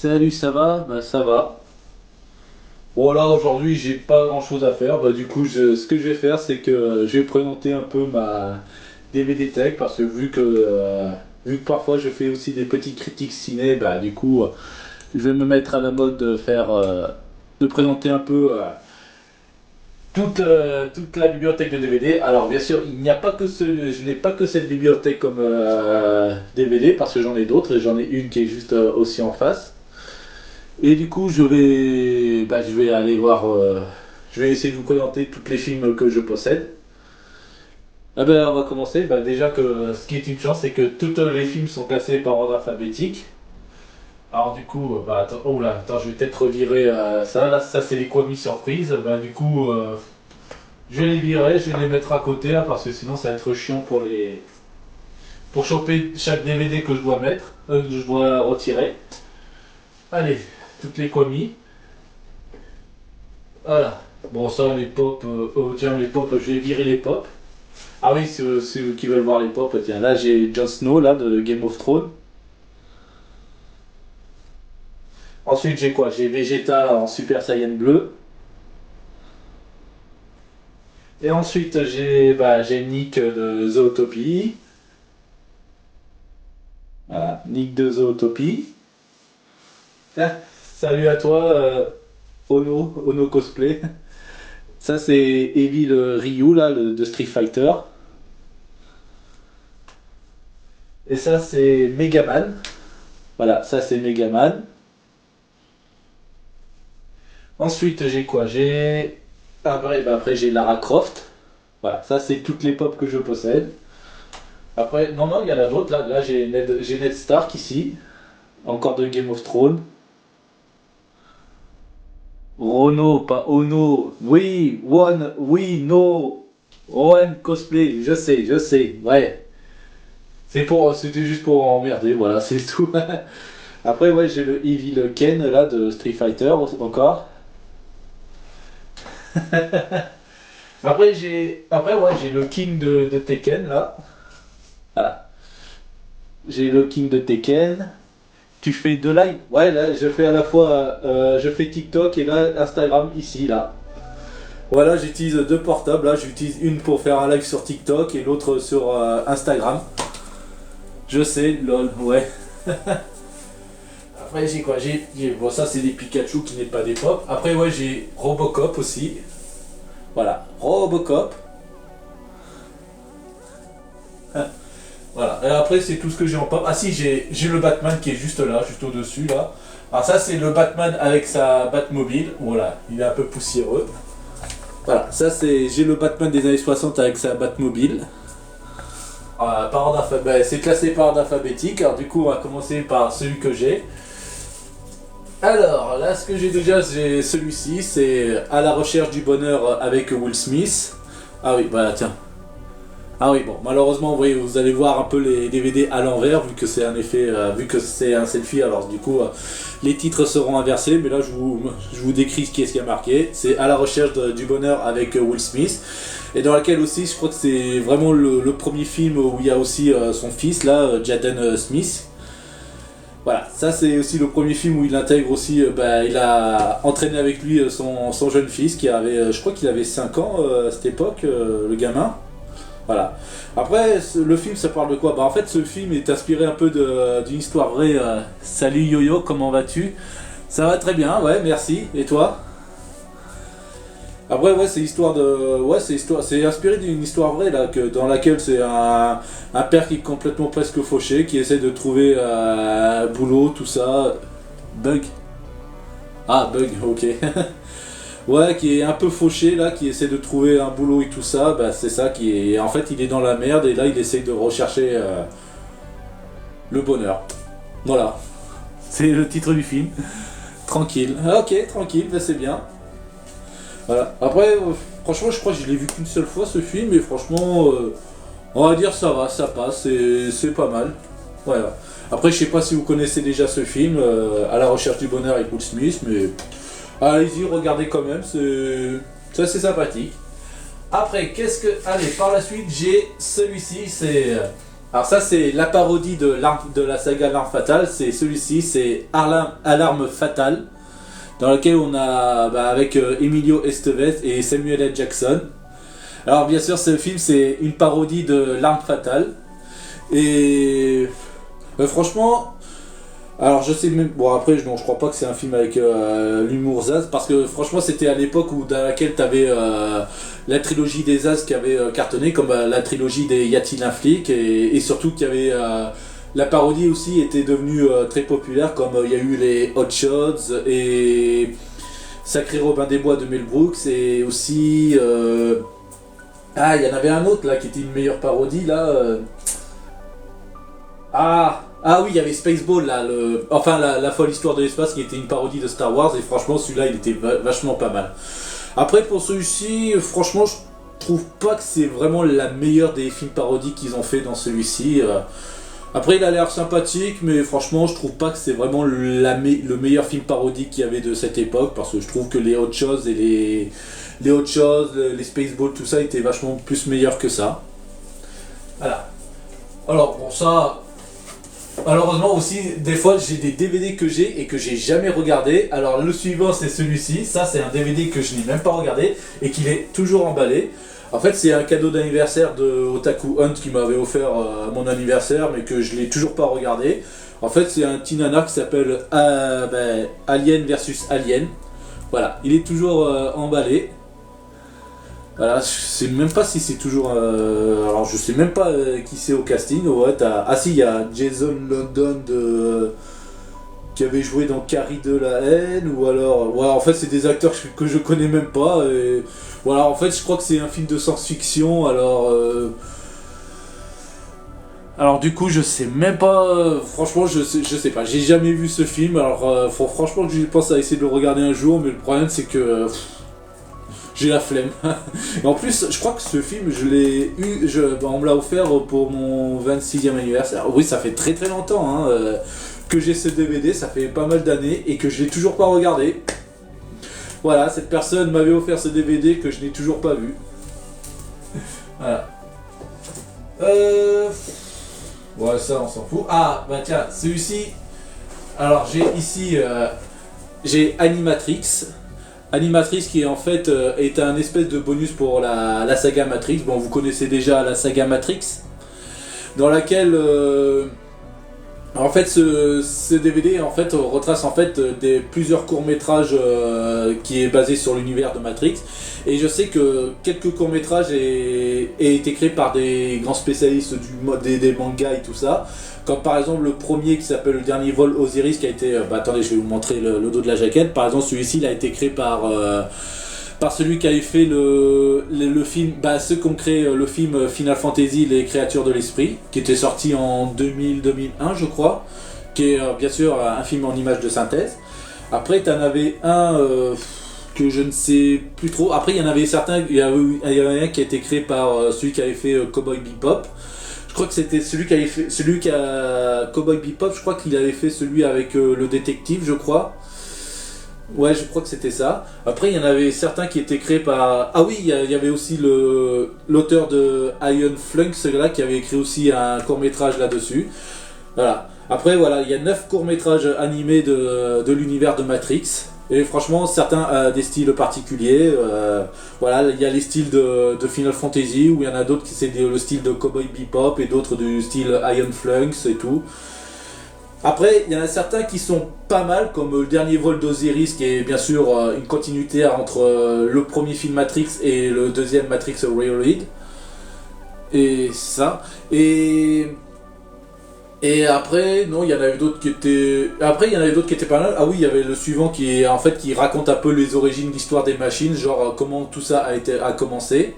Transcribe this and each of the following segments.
Salut, ça va? Bah ça va. Bon là aujourd'hui j'ai pas grand chose à faire. Bah du coup ce que je vais faire c'est que je vais présenter un peu ma DVD Tech parce que vu que parfois je fais aussi des petites critiques ciné, bah du coup je vais me mettre à la mode de faire de présenter un peu toute la bibliothèque de DVD. Alors bien sûr il n'y a pas que je n'ai pas que cette bibliothèque comme DVD parce que j'en ai d'autres et j'en ai une qui est juste aussi en face. Et du coup, je vais aller voir, je vais essayer de vous présenter tous les films que je possède. Ah ben, on va commencer. Bah, déjà que ce qui est une chance, c'est que tous les films sont classés par ordre alphabétique. Alors du coup, bah attends, oh là, attends, je vais peut-être revirer ça. Là, ça c'est les commis surprises. Bah du coup, je vais les virer, je vais les mettre à côté là, parce que sinon ça va être chiant pour choper chaque DVD que je dois mettre, que je dois retirer. Allez, toutes les commis. Voilà. Bon, ça, les pop, tiens, les pop, je vais virer les pop. Ah oui, ceux qui veulent voir les pop, tiens, là j'ai Jon Snow, là, de Game of Thrones. Ensuite, j'ai quoi? J'ai Vegeta en Super Saiyan bleu. Et ensuite, j'ai Nick de Zootopie. Voilà, Nick de Zootopie. Tiens, salut à toi, Ono Cosplay. Ça, c'est Evil Ryu, là, de Street Fighter. Et ça, c'est Megaman. Voilà, ça, c'est Megaman. Ensuite, j'ai quoi? Après, j'ai Lara Croft. Voilà, ça c'est toutes les pop que je possède. Après, non, non, il y en a d'autres. Là j'ai Ned Stark ici. Encore de Game of Thrones. Rono, pas Ono. Oui, One, oui, no. Owen cosplay, je sais, ouais. C'était juste pour emmerder, voilà, c'est tout. Après, ouais, j'ai le Evil Ken là de Street Fighter encore. J'ai le King de Tekken là. Voilà. J'ai le King de Tekken. Tu fais deux lives? Ouais, là, je fais à la fois, je fais TikTok et là, Instagram ici, là. Voilà, j'utilise deux portables. Là, j'utilise une pour faire un live sur TikTok et l'autre sur Instagram. Je sais, lol, ouais. Après, j'ai quoi? Bon, ça, c'est des Pikachu qui n'est pas des pop. Après, ouais, j'ai Robocop aussi. Voilà, Robocop. Voilà, et après c'est tout ce que j'ai en pop. Ah si, j'ai le Batman qui est juste là, juste au-dessus là. Alors ça c'est le Batman avec sa Batmobile. Voilà, il est un peu poussiéreux. Voilà, j'ai le Batman des années 60 avec sa Batmobile. C'est classé par ordre alphabétique. Alors du coup on va commencer par celui que j'ai. Alors là ce que j'ai déjà, j'ai celui-ci, c'est À la recherche du bonheur avec Will Smith. Ah oui, bah tiens. Ah oui, bon, malheureusement, vous allez voir un peu les DVD à l'envers, vu que c'est un effet, vu que c'est un selfie, alors du coup, les titres seront inversés, mais là, je vous décris ce qui a marqué. C'est À la recherche du bonheur avec Will Smith, et dans laquelle aussi, je crois que c'est vraiment le premier film où il y a aussi son fils, là, Jaden Smith. Voilà, ça c'est aussi le premier film où il intègre aussi, il a entraîné avec lui son jeune fils qui avait, je crois qu'il avait 5 ans à cette époque, le gamin. Voilà. Après, le film, ça parle de quoi? Bah, en fait, ce film est inspiré un peu d'une histoire vraie. Salut Yo-Yo, comment vas-tu? Ça va très bien, ouais, merci. Et toi? Après, ouais, c'est inspiré d'une histoire vraie là, dans laquelle c'est un père qui est complètement presque fauché, qui essaie de trouver un boulot, tout ça. Bug. Ah, bug, ok. Ouais, qui est un peu fauché là, qui essaie de trouver un boulot et tout ça, bah c'est ça qui est. En fait, il est dans la merde et là, il essaie de rechercher le bonheur. Voilà. C'est le titre du film. Tranquille. Ah, ok, tranquille, bah, c'est bien. Voilà. Après, franchement, je crois que je l'ai vu qu'une seule fois ce film et franchement, on va dire ça va, ça passe, c'est pas mal. Voilà. Après, je sais pas si vous connaissez déjà ce film, À la recherche du bonheur avec Will Smith, mais. Allez-y, regardez quand même, c'est assez sympathique. Après, Allez, par la suite, j'ai celui-ci, c'est Alors ça c'est la parodie de la saga L'Arme Fatale, c'est celui-ci, c'est Alarme Fatale, dans lequel on a avec Emilio Estevez et Samuel L. Jackson. Alors bien sûr ce film c'est une parodie de L'Arme Fatale, et franchement, alors je sais même, bon après non, je crois pas que c'est un film avec l'humour Zaz, parce que franchement c'était à l'époque dans laquelle t'avais la trilogie des Zaz qui avait cartonné, comme la trilogie des Y a-t-il un flic, et surtout qu'il y avait la parodie aussi était devenue très populaire, comme il y a eu les Hot Shots et Sacré Robin des Bois de Mel Brooks, et aussi il y en avait un autre là qui était une meilleure parodie là. Ah oui, il y avait Spaceball là, la folle histoire de l'espace qui était une parodie de Star Wars, et franchement celui-là il était vachement pas mal. Après pour celui-ci, franchement je trouve pas que c'est vraiment la meilleure des films parodies qu'ils ont fait dans celui-ci. Après il a l'air sympathique, mais franchement je trouve pas que c'est vraiment le meilleur film parodie qu'il y avait de cette époque, parce que je trouve que les Hot Shots et les Hot Shots, les Spaceball, tout ça était vachement plus meilleur que ça. Voilà. Alors bon ça... Malheureusement aussi, des fois j'ai des DVD que j'ai et que j'ai jamais regardé. Alors le suivant c'est celui-ci, ça c'est un DVD que je n'ai même pas regardé et qu'il est toujours emballé. En fait c'est un cadeau d'anniversaire de Otaku Hunt qui m'avait offert à mon anniversaire, mais que je l'ai toujours pas regardé. En fait c'est un petit nanar qui s'appelle Alien versus Alien. Voilà, il est toujours emballé. Voilà, je sais même pas si c'est toujours. Alors je sais même pas qui c'est au casting. Ouais, ah si, il y a Jason London qui avait joué dans Carrie de la haine, ou alors. Voilà, en fait c'est des acteurs que je connais même pas. Et voilà, en fait je crois que c'est un film de science-fiction. Alors du coup je sais même pas. Franchement je sais pas. J'ai jamais vu ce film. Alors franchement je pense à essayer de le regarder un jour, mais le problème c'est que. J'ai la flemme. Et en plus, je crois que ce film, je l'ai eu, on me l'a offert pour mon 26e anniversaire. Oui, ça fait très très longtemps que j'ai ce DVD, ça fait pas mal d'années, et que je l'ai toujours pas regardé. Voilà, cette personne m'avait offert ce DVD que je n'ai toujours pas vu. Voilà. Ouais, ça on s'en fout. Ah, bah tiens, celui-ci. Alors j'ai ici, j'ai Animatrix. Animatrix qui en fait est un espèce de bonus pour la saga Matrix. Bon, vous connaissez déjà la saga Matrix, dans laquelle en fait ce DVD en fait retrace en fait plusieurs courts-métrages qui est basé sur l'univers de Matrix. Et je sais que quelques courts-métrages aient été créés par des grands spécialistes des mangas et tout ça. Comme par exemple le premier qui s'appelle Le Dernier Vol Osiris, qui a été... attendez, je vais vous montrer le dos de la jaquette. Par exemple, celui-ci il a été créé par celui qui avait fait le film... ceux qui ont créé le film Final Fantasy, Les Créatures de l'Esprit, qui était sorti en 2000-2001, je crois. Qui est bien sûr un film en images de synthèse. Après, tu en avais un... que je ne sais plus trop. Après, il y en avait certains... Il y avait un qui a été créé par celui qui avait fait Cowboy Bebop. Je crois que c'était celui qui a Cowboy Bebop, je crois qu'il avait fait celui avec le détective, je crois. Ouais, je crois que c'était ça. Après, il y en avait certains qui étaient créés par... Ah oui, il y avait aussi l'auteur de Iron Flux, là, qui avait écrit aussi un court-métrage là-dessus. Voilà. Après, voilà, il y a 9 courts-métrages animés de l'univers de Matrix. Et franchement, certains des styles particuliers. Voilà, il y a les styles de Final Fantasy, où il y en a d'autres qui c'est le style de Cowboy Bebop, et d'autres du style Iron Flux et tout. Après, il y en a certains qui sont pas mal, comme Le Dernier Vol d'Osiris, qui est bien sûr une continuité entre le premier film Matrix et le deuxième Matrix Reloaded. Et ça. Et après, non, il y en avait d'autres qui étaient... Après, il y en avait d'autres qui étaient pas mal. Ah oui, il y avait le suivant qui raconte un peu les origines de l'histoire des machines, genre comment tout ça a commencé.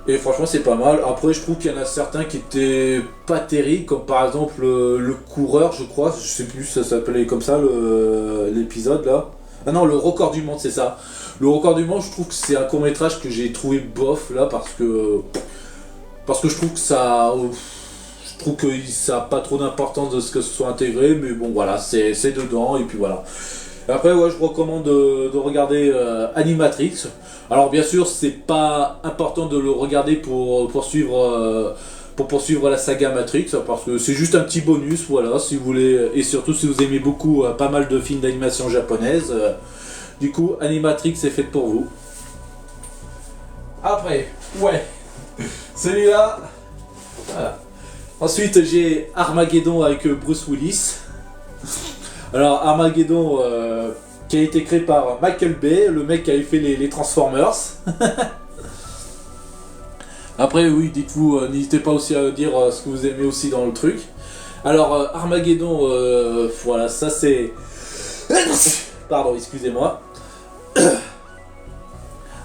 Et franchement, c'est pas mal. Après, je trouve qu'il y en a certains qui étaient pas terribles, comme par exemple le coureur, je crois. Je sais plus, ça s'appelait comme ça, l'épisode là. Ah non, le record du monde, c'est ça. Le record du monde, je trouve que c'est un court-métrage que j'ai trouvé bof là, parce que je trouve que ça... Je trouve que ça n'a pas trop d'importance de ce que ce soit intégré, mais bon voilà, c'est dedans, et puis voilà. Après, ouais, je recommande de regarder Animatrix. Alors bien sûr, c'est pas important de le regarder pour suivre pour poursuivre la saga Matrix, parce que c'est juste un petit bonus, voilà, si vous voulez, et surtout si vous aimez beaucoup pas mal de films d'animation japonaise, du coup, Animatrix est fait pour vous. Après, ouais, celui-là, voilà. Ensuite, j'ai Armageddon avec Bruce Willis. Alors, Armageddon, qui a été créé par Michael Bay, le mec qui avait fait les Transformers. Après, oui, dites-vous, n'hésitez pas aussi à dire ce que vous aimez aussi dans le truc. Alors, Armageddon, voilà, ça c'est... Pardon, excusez-moi.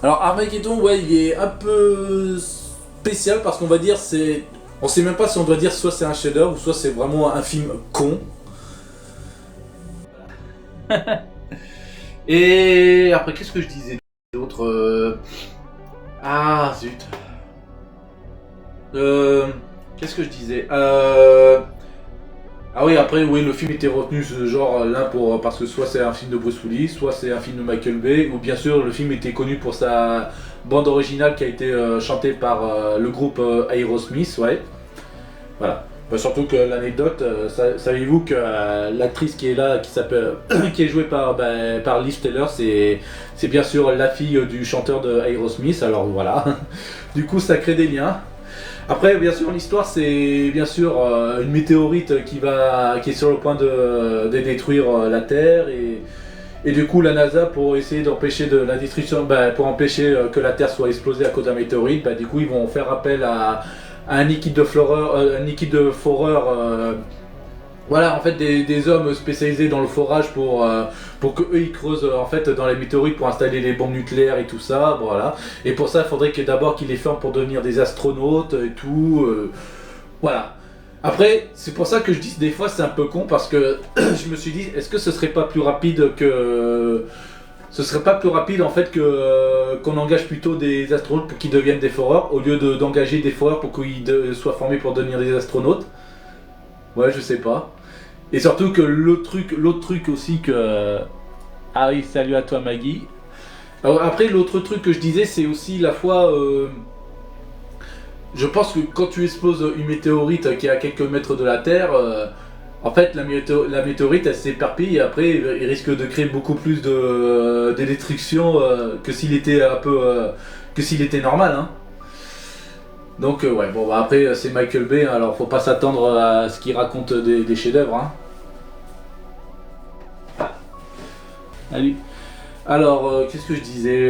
Alors, Armageddon, ouais, il est un peu spécial parce qu'on va dire, c'est... On sait même pas si on doit dire soit c'est un chef-d'œuvre ou soit c'est vraiment un film con. Et après, qu'est-ce que je disais d'autre Ah, zut. Qu'est-ce que je disais Ah oui, après, oui, le film était retenu genre l'un pour parce que soit c'est un film de Bruce Willis, soit c'est un film de Michael Bay, ou bien sûr le film était connu pour sa bande originale qui a été chantée par le groupe Aerosmith, ouais. Voilà. Bah, surtout que l'anecdote, savez-vous que l'actrice qui est là, qui s'appelle, qui est jouée par Liv Taylor, c'est bien sûr la fille du chanteur de Aerosmith. Alors voilà. Du coup, ça crée des liens. Après, bien sûr, l'histoire, c'est bien sûr une météorite qui est sur le point de détruire la Terre et du coup, la NASA, pour essayer d'empêcher de la destruction, pour empêcher que la Terre soit explosée à cause d'un météorite, du coup, ils vont faire appel à un liquide de foreur, voilà, en fait, des hommes spécialisés dans le forage pour que eux ils creusent en fait dans les météorites pour installer les bombes nucléaires et tout ça, voilà. Et pour ça, il faudrait que d'abord qu'ils les forment pour devenir des astronautes et tout, voilà. Après, c'est pour ça que je dis des fois c'est un peu con parce que je me suis dit, est-ce que ce serait pas plus rapide que ce serait pas plus rapide en fait que qu'on engage plutôt des astronautes pour qu'ils deviennent des foreurs au lieu d'engager des foreurs pour qu'ils soient formés pour devenir des astronautes. Ouais, je sais pas. Et surtout que l'autre truc aussi que... Ah oui, salut à toi Maggie. Alors, après, l'autre truc que je disais, c'est aussi la fois... Je pense que quand tu exploses une météorite qui est à quelques mètres de la Terre, en fait, la météorite, elle s'éparpille et après, il risque de créer beaucoup plus de destruction que s'il était un peu... que s'il était normal, hein. Donc ouais, bon après c'est Michael Bay, hein, alors faut pas s'attendre à ce qu'il raconte des chefs-d'œuvre, hein. Allez. Alors qu'est-ce que je disais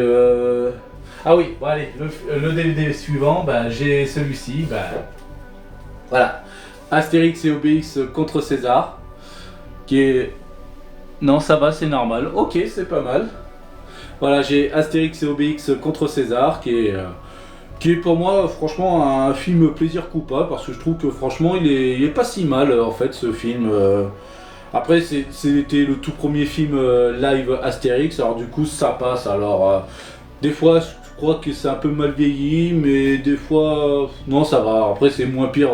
Ah oui, bon allez, le DVD suivant, j'ai celui-ci, voilà. Astérix et Obélix contre César, qui est... Non ça va, c'est normal, ok c'est pas mal. Voilà, j'ai Astérix et Obélix contre César, qui est pour moi franchement un film plaisir coupable parce que je trouve que franchement il est pas si mal en fait ce film. Après c'était le tout premier film live Astérix, alors du coup ça passe. Alors des fois je crois que c'est un peu mal vieilli, mais des fois non ça va. Après c'est moins pire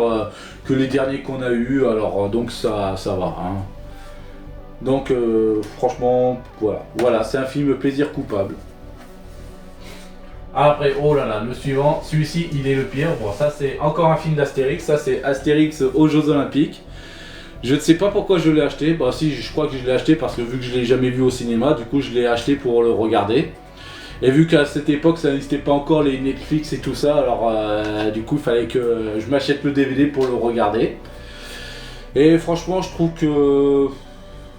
que les derniers qu'on a eu, alors donc ça va, hein. Donc franchement voilà c'est un film plaisir coupable. Après, oh là là, le suivant, celui-ci il est le pire. Bon, ça c'est encore un film d'Astérix, ça c'est Astérix aux Jeux Olympiques. Je ne sais pas pourquoi je l'ai acheté, bah si, je crois que je l'ai acheté parce que vu que je l'ai jamais vu au cinéma, du coup je l'ai acheté pour le regarder. Et vu qu'à cette époque ça n'existait pas encore les Netflix et tout ça, alors du coup il fallait que je m'achète le DVD pour le regarder. Et franchement je trouve que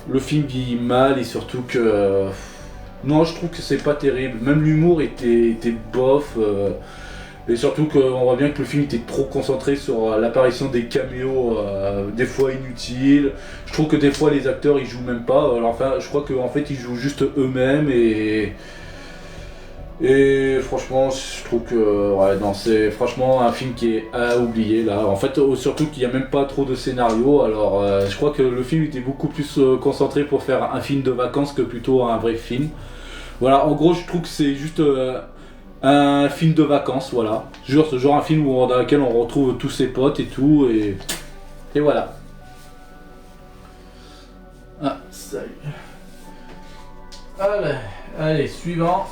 le film vieillit mal et surtout que... Non, je trouve que c'est pas terrible. Même l'humour était bof. Et surtout qu'on voit bien que le film était trop concentré sur l'apparition des caméos, des fois inutiles. Je trouve que des fois les acteurs ils jouent même pas. Alors, enfin, je crois qu'en fait ils jouent juste eux-mêmes et franchement, je trouve que ouais, non, c'est franchement un film qui est à oublier là. En fait, surtout qu'il n'y a même pas trop de scénario. Alors, je crois que le film était beaucoup plus concentré pour faire un film de vacances que plutôt un vrai film. Voilà, en gros, je trouve que c'est juste un film de vacances, voilà. Genre un film dans lequel on retrouve tous ses potes et tout, et voilà. Ah, salut. Allez, suivant.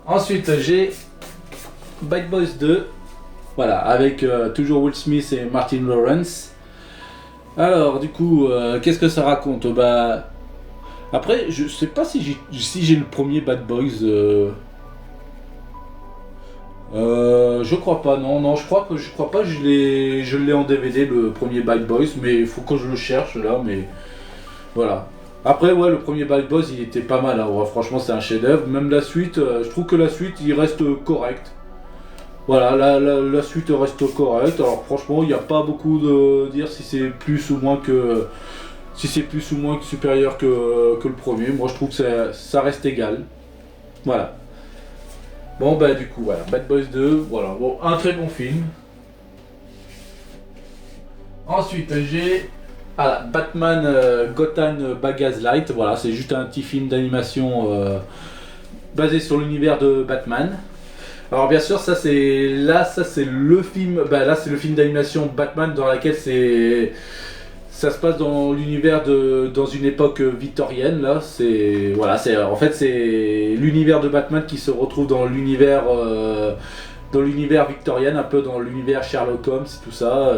Ensuite, j'ai Bad Boys 2, voilà, avec toujours Will Smith et Martin Lawrence. Alors, du coup, qu'est-ce que ça raconte? Bah, après, je sais pas si j'ai le premier Bad Boys. Je crois pas, non, je crois pas, je l'ai en DVD le premier Bad Boys, mais il faut que je le cherche là, mais voilà. Après, ouais, le premier Bad Boys il était pas mal, hein. Ouais, franchement, c'est un chef-d'œuvre. Même la suite, je trouve que la suite il reste correct. Voilà, la suite reste correcte. Alors, franchement, il n'y a pas beaucoup de dire si c'est plus ou moins que. Si c'est plus ou moins que supérieur que le premier. Moi, je trouve que ça reste égal. Voilà. Bon, bah, du coup, voilà. Bad Boys 2, voilà. Bon, un très bon film. Ensuite, j'ai. Ah, Batman Gotham by Gaslight. Voilà, c'est juste un petit film d'animation basé sur l'univers de Batman. Alors bien sûr, ça c'est le film, bah là c'est le film d'animation Batman dans laquelle ça se passe dans l'univers dans une époque victorienne là. C'est voilà, c'est l'univers de Batman qui se retrouve dans l'univers victorien, un peu dans l'univers Sherlock Holmes et tout ça.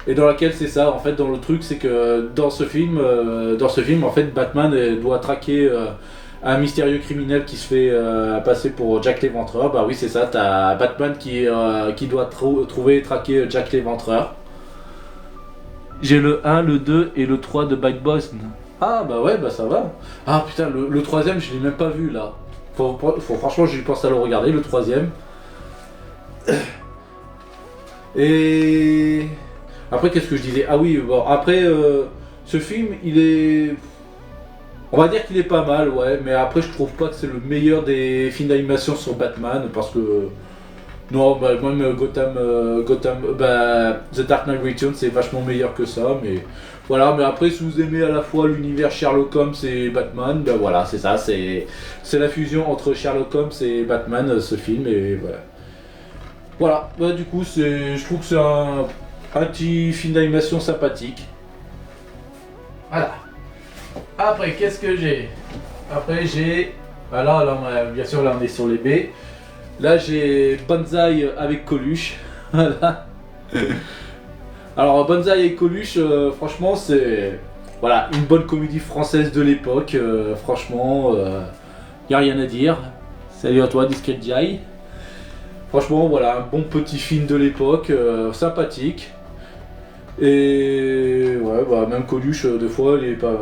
Et dans laquelle c'est ça en fait, dans le truc c'est que dans ce film en fait Batman doit traquer un mystérieux criminel qui se fait passer pour Jack l'Éventreur. Bah oui, c'est ça, t'as Batman qui doit trouver et traquer Jack l'Éventreur. J'ai le 1, le 2 et le 3 de Bad Boys. Ah bah ouais, bah ça va. Ah putain, le troisième, je l'ai même pas vu là. Franchement, j'y pense à le regarder, le troisième. Et après, qu'est-ce que je disais? Ah oui, bon, après, ce film, il est... On va dire qu'il est pas mal, ouais, mais après je trouve pas que c'est le meilleur des films d'animation sur Batman, parce que... Non, bah, même The Dark Knight Returns c'est vachement meilleur que ça, mais... Voilà, mais après si vous aimez à la fois l'univers Sherlock Holmes et Batman, ben voilà, c'est ça, c'est la fusion entre Sherlock Holmes et Batman, ce film, et voilà. Voilà, bah du coup, je trouve que c'est un petit film d'animation sympathique. Voilà. Après, qu'est-ce que j'ai? Après, j'ai... Ah bien sûr, là, on est sur les B. Là, j'ai Banzai avec Coluche. Voilà. Alors, Banzai avec Coluche, franchement, c'est... Voilà, une bonne comédie française de l'époque. Franchement, y a rien à dire. Salut à toi, Discret Jai. Franchement, voilà, un bon petit film de l'époque, sympathique. Et... Ouais, bah, même Coluche, des fois, il est pas...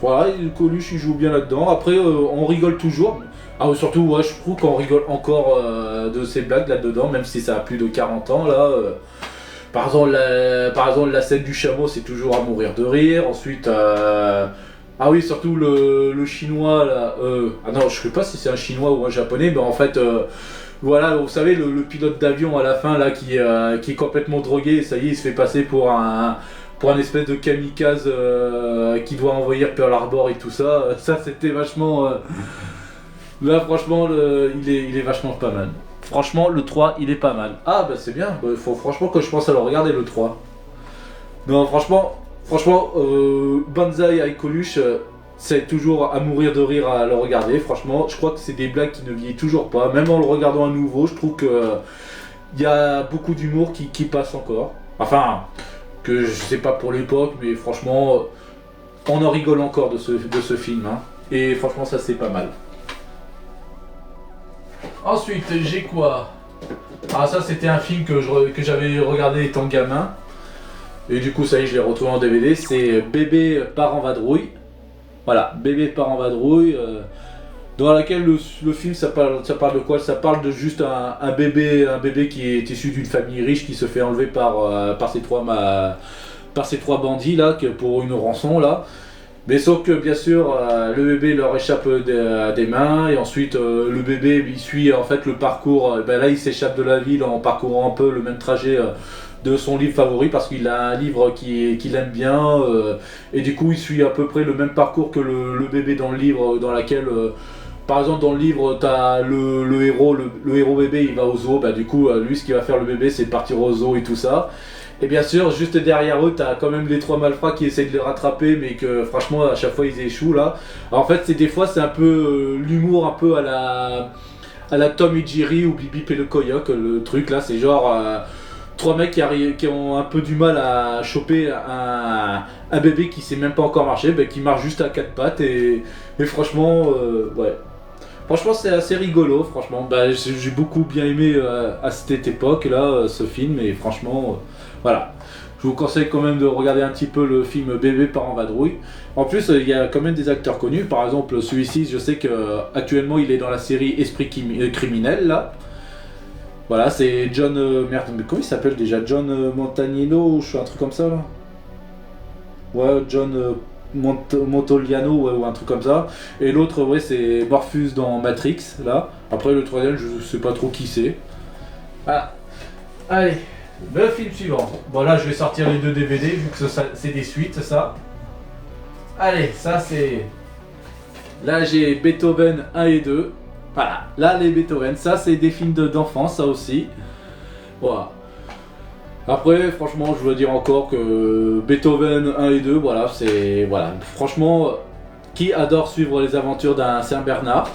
Voilà, Coluche il joue bien là-dedans. Après, on rigole toujours. Ah, surtout, ouais, je trouve qu'on rigole encore de ces blagues là-dedans, même si ça a plus de 40 ans là. Par exemple, la scène du chameau, c'est toujours à mourir de rire. Ensuite, ah oui, surtout le chinois là. Ah non, je sais pas si c'est un chinois ou un japonais, mais en fait, voilà, vous savez, le pilote d'avion à la fin là qui est complètement drogué, ça y est, il se fait passer pour un espèce de kamikaze qui doit envahir Pearl Harbor et tout ça. Ça, c'était vachement... Là, franchement, il est vachement pas mal. Franchement, le 3, il est pas mal. Ah, bah c'est bien. Il faut franchement que je pense à le regarder, le 3. Non, franchement, Banzai avec Coluche, c'est toujours à mourir de rire à le regarder. Franchement, je crois que c'est des blagues qui ne vieillissent toujours pas. Même en le regardant à nouveau, je trouve que il y a beaucoup d'humour qui passe encore. Enfin... que je sais pas pour l'époque, mais franchement, on en rigole encore de ce film, hein. Et franchement, ça c'est pas mal. Ensuite, j'ai quoi? Ah, ça c'était un film que j'avais regardé étant gamin. Et du coup, ça y est, je l'ai retrouvé en DVD. C'est Bébé part en vadrouille. Voilà, Bébé part en vadrouille. Dans laquelle le film, ça parle de quoi? Ça parle de juste un bébé qui est issu d'une famille riche qui se fait enlever par ces trois bandits là, pour une rançon là. Mais sauf que bien sûr, le bébé leur échappe des mains, et ensuite le bébé il suit en fait le parcours. Ben là, il s'échappe de la ville en parcourant un peu le même trajet de son livre favori, parce qu'il a un livre qu'il aime bien, et du coup il suit à peu près le même parcours que le bébé dans le livre, dans laquelle par exemple dans le livre t'as le héros bébé, il va au zoo. Bah du coup lui, ce qu'il va faire le bébé, c'est de partir au zoo et tout ça. Et bien sûr, juste derrière eux, t'as quand même les trois malfrats qui essayent de les rattraper, mais que franchement à chaque fois ils échouent là. Alors, en fait, des fois c'est un peu l'humour un peu à à la Tom et Jerry ou Bibi et le Coyote. Le truc là, c'est genre trois mecs qui ont un peu du mal à choper un bébé qui sait même pas encore marcher, bah, qui marche juste à quatre pattes et franchement, ouais. Franchement, c'est assez rigolo, franchement. Bah, j'ai beaucoup bien aimé à cette époque là ce film et franchement, voilà. Je vous conseille quand même de regarder un petit peu le film Bébé parents vadrouille. En plus, il y a quand même des acteurs connus. Par exemple, celui-ci, je sais que actuellement, il est dans la série Esprit criminel là. Voilà, c'est John. Merde, mais comment il s'appelle déjà? John Montagnino ou un truc comme ça là? Ouais, John Montoliano ouais, ou un truc comme ça. Et l'autre, ouais, c'est Morpheus dans Matrix là. Après, le troisième, je sais pas trop qui c'est. Ah, allez. Le film suivant. Bon là je vais sortir les deux DVD vu que c'est des suites ça. Allez, ça c'est... Là j'ai Beethoven 1 et 2. Voilà, là les Beethoven, ça c'est des films d'enfance ça aussi. Voilà. Après franchement je veux dire encore que Beethoven 1 et 2, voilà, c'est... Voilà, franchement, qui adore suivre les aventures d'un Saint-Bernard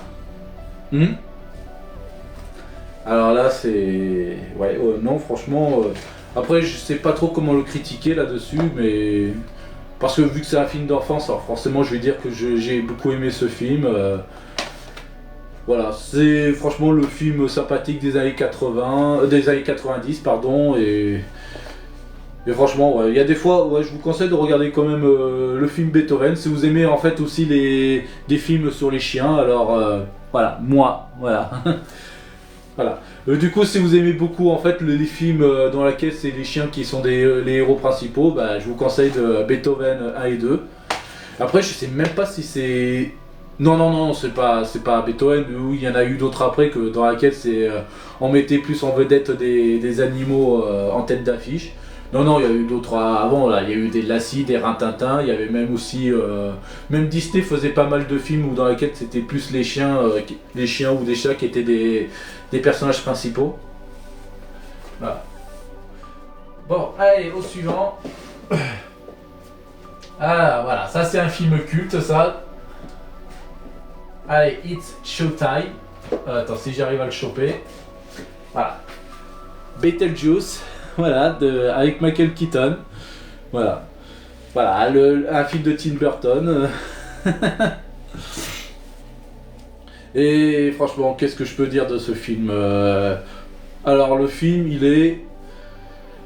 Alors là c'est... Ouais, non franchement... Après je sais pas trop comment le critiquer là-dessus, mais... Parce que vu que c'est un film d'enfance, alors forcément je vais dire que j'ai beaucoup aimé ce film. Voilà, c'est franchement le film sympathique des années 80... des années 90, pardon, et franchement, ouais, il y a des fois, ouais, je vous conseille de regarder quand même le film Beethoven, si vous aimez en fait aussi des films sur les chiens, alors voilà, moi, voilà. Voilà. Du coup, si vous aimez beaucoup en fait les films dans lesquels c'est les chiens qui sont les héros principaux, bah, je vous conseille de Beethoven 1 et 2. Après, je sais même pas si c'est... Non, c'est pas Beethoven, il y en a eu d'autres après que dans laquelle c'est on mettait plus en vedette des animaux en tête d'affiche. Non, il y a eu d'autres avant, là. Il y a eu des Lassie, des Rintintin, il y avait même aussi... même Disney faisait pas mal de films où dans lesquels c'était plus les chiens ou des chats qui étaient des personnages principaux. Voilà. Bon, allez, au suivant. Ah, voilà, ça c'est un film culte, ça. Allez, It's Showtime. Attends, si j'arrive à le choper. Voilà. Beetlejuice. Voilà, avec Michael Keaton. Voilà. Voilà, un film de Tim Burton. Et franchement, qu'est-ce que je peux dire de ce film Alors, le film, il est...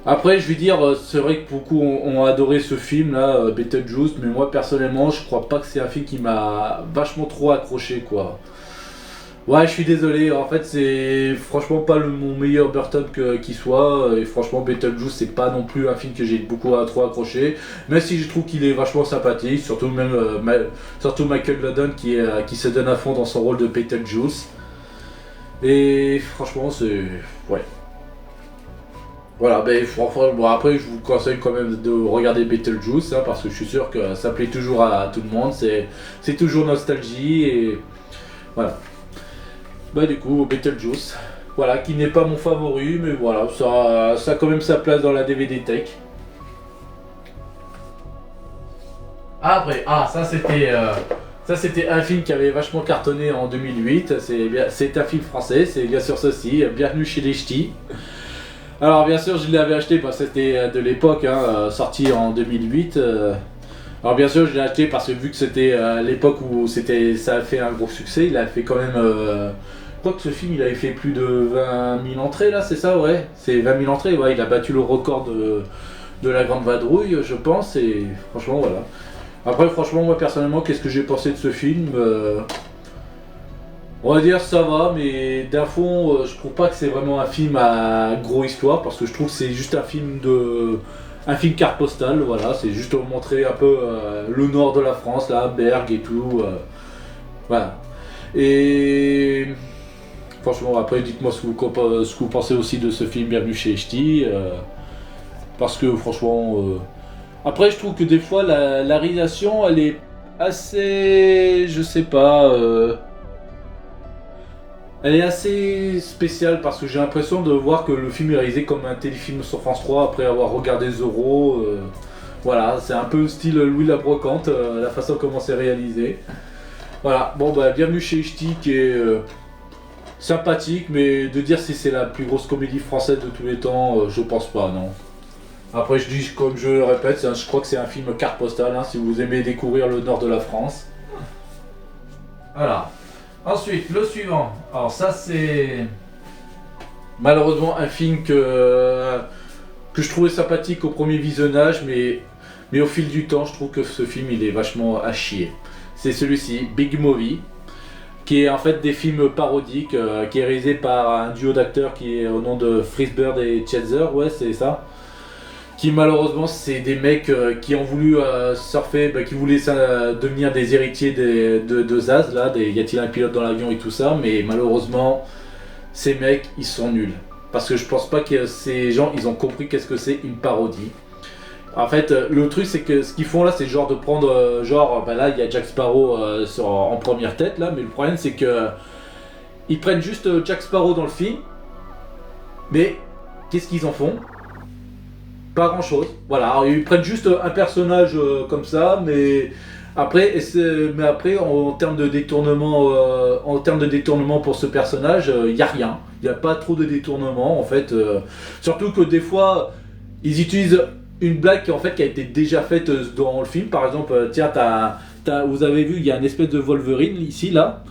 Après, je vais dire, c'est vrai que beaucoup ont adoré ce film là, Beetlejuice, mais moi personnellement, je crois pas que c'est un film qui m'a vachement trop accroché quoi. Ouais, je suis désolé, en fait, c'est franchement pas mon meilleur Burton qui soit, et franchement, Beetlejuice, c'est pas non plus un film que j'ai beaucoup trop accroché, même si je trouve qu'il est vachement sympathique, surtout même surtout Michael Gladon qui se donne à fond dans son rôle de Beetlejuice. Et franchement, c'est... Ouais. Voilà, ben franchement, bon, après je vous conseille quand même de regarder Beetlejuice, hein, parce que je suis sûr que ça plaît toujours à tout le monde, c'est toujours nostalgie, et voilà. Bah du coup, Beetlejuice, voilà, qui n'est pas mon favori, mais voilà, ça a quand même sa place dans la DVD Tech. Après, ça c'était un film qui avait vachement cartonné en 2008, c'est un film français, c'est bien sûr ceci, Bienvenue chez les Ch'tis. Alors bien sûr je l'avais acheté parce que c'était de l'époque, hein, sorti en 2008. Alors bien sûr je l'ai acheté parce que vu que c'était l'époque où ça a fait un gros succès, il a fait quand même... je crois que ce film il avait fait plus de 20 000 entrées là, c'est ça, ouais. C'est 20 000 entrées, ouais, il a battu le record de la Grande Vadrouille je pense, et franchement voilà. Après franchement moi personnellement qu'est-ce que j'ai pensé de ce film on va dire ça va, mais d'un fond, je trouve pas que c'est vraiment un film à gros histoire, parce que je trouve que c'est juste un film carte postale, voilà, c'est juste pour montrer un peu le nord de la France, là, Berg et tout, voilà. Et franchement, après, dites-moi ce que vous pensez aussi de ce film Bienvenue chez les Ch'tis, parce que franchement, après, je trouve que des fois la réalisation, elle est assez, je sais pas. Elle est assez spéciale parce que j'ai l'impression de voir que le film est réalisé comme un téléfilm sur France 3 après avoir regardé Zorro. Voilà, c'est un peu style Louis la Brocante, la façon comment c'est réalisé. Voilà, bon bah bienvenue chez Ch'ti qui est... sympathique, mais de dire si c'est la plus grosse comédie française de tous les temps, je pense pas, non. Après, je dis, comme je le répète, je crois que c'est un film carte postale, hein, si vous aimez découvrir le nord de la France. Voilà. Ensuite, le suivant. Alors ça, c'est malheureusement un film que je trouvais sympathique au premier visionnage, mais au fil du temps, je trouve que ce film, il est vachement à chier. C'est celui-ci, Big Movie, qui est en fait des films parodiques, qui est réalisé par un duo d'acteurs qui est au nom de Freebird et Chetzer, ouais, c'est ça. Qui malheureusement c'est des mecs qui ont voulu surfer, qui voulaient devenir des héritiers de Zaz, là, y a-t-il un pilote dans l'avion et tout ça, mais malheureusement ces mecs ils sont nuls. Parce que je pense pas que ces gens ils ont compris qu'est-ce que c'est une parodie. En fait le truc c'est que ce qu'ils font là c'est genre de prendre, là il y a Jack Sparrow en première tête là, mais le problème c'est que ils prennent juste Jack Sparrow dans le film, mais qu'est-ce qu'ils en font? Pas grand chose, voilà. Alors, ils prennent juste un personnage comme ça, mais après, en termes de détournement, pour ce personnage, il n'y a rien. Il n'y a pas trop de détournement en fait. Surtout que des fois, ils utilisent une blague qui a été déjà faite dans le film. Par exemple, tiens, vous avez vu, il y a une espèce de Wolverine ici, là.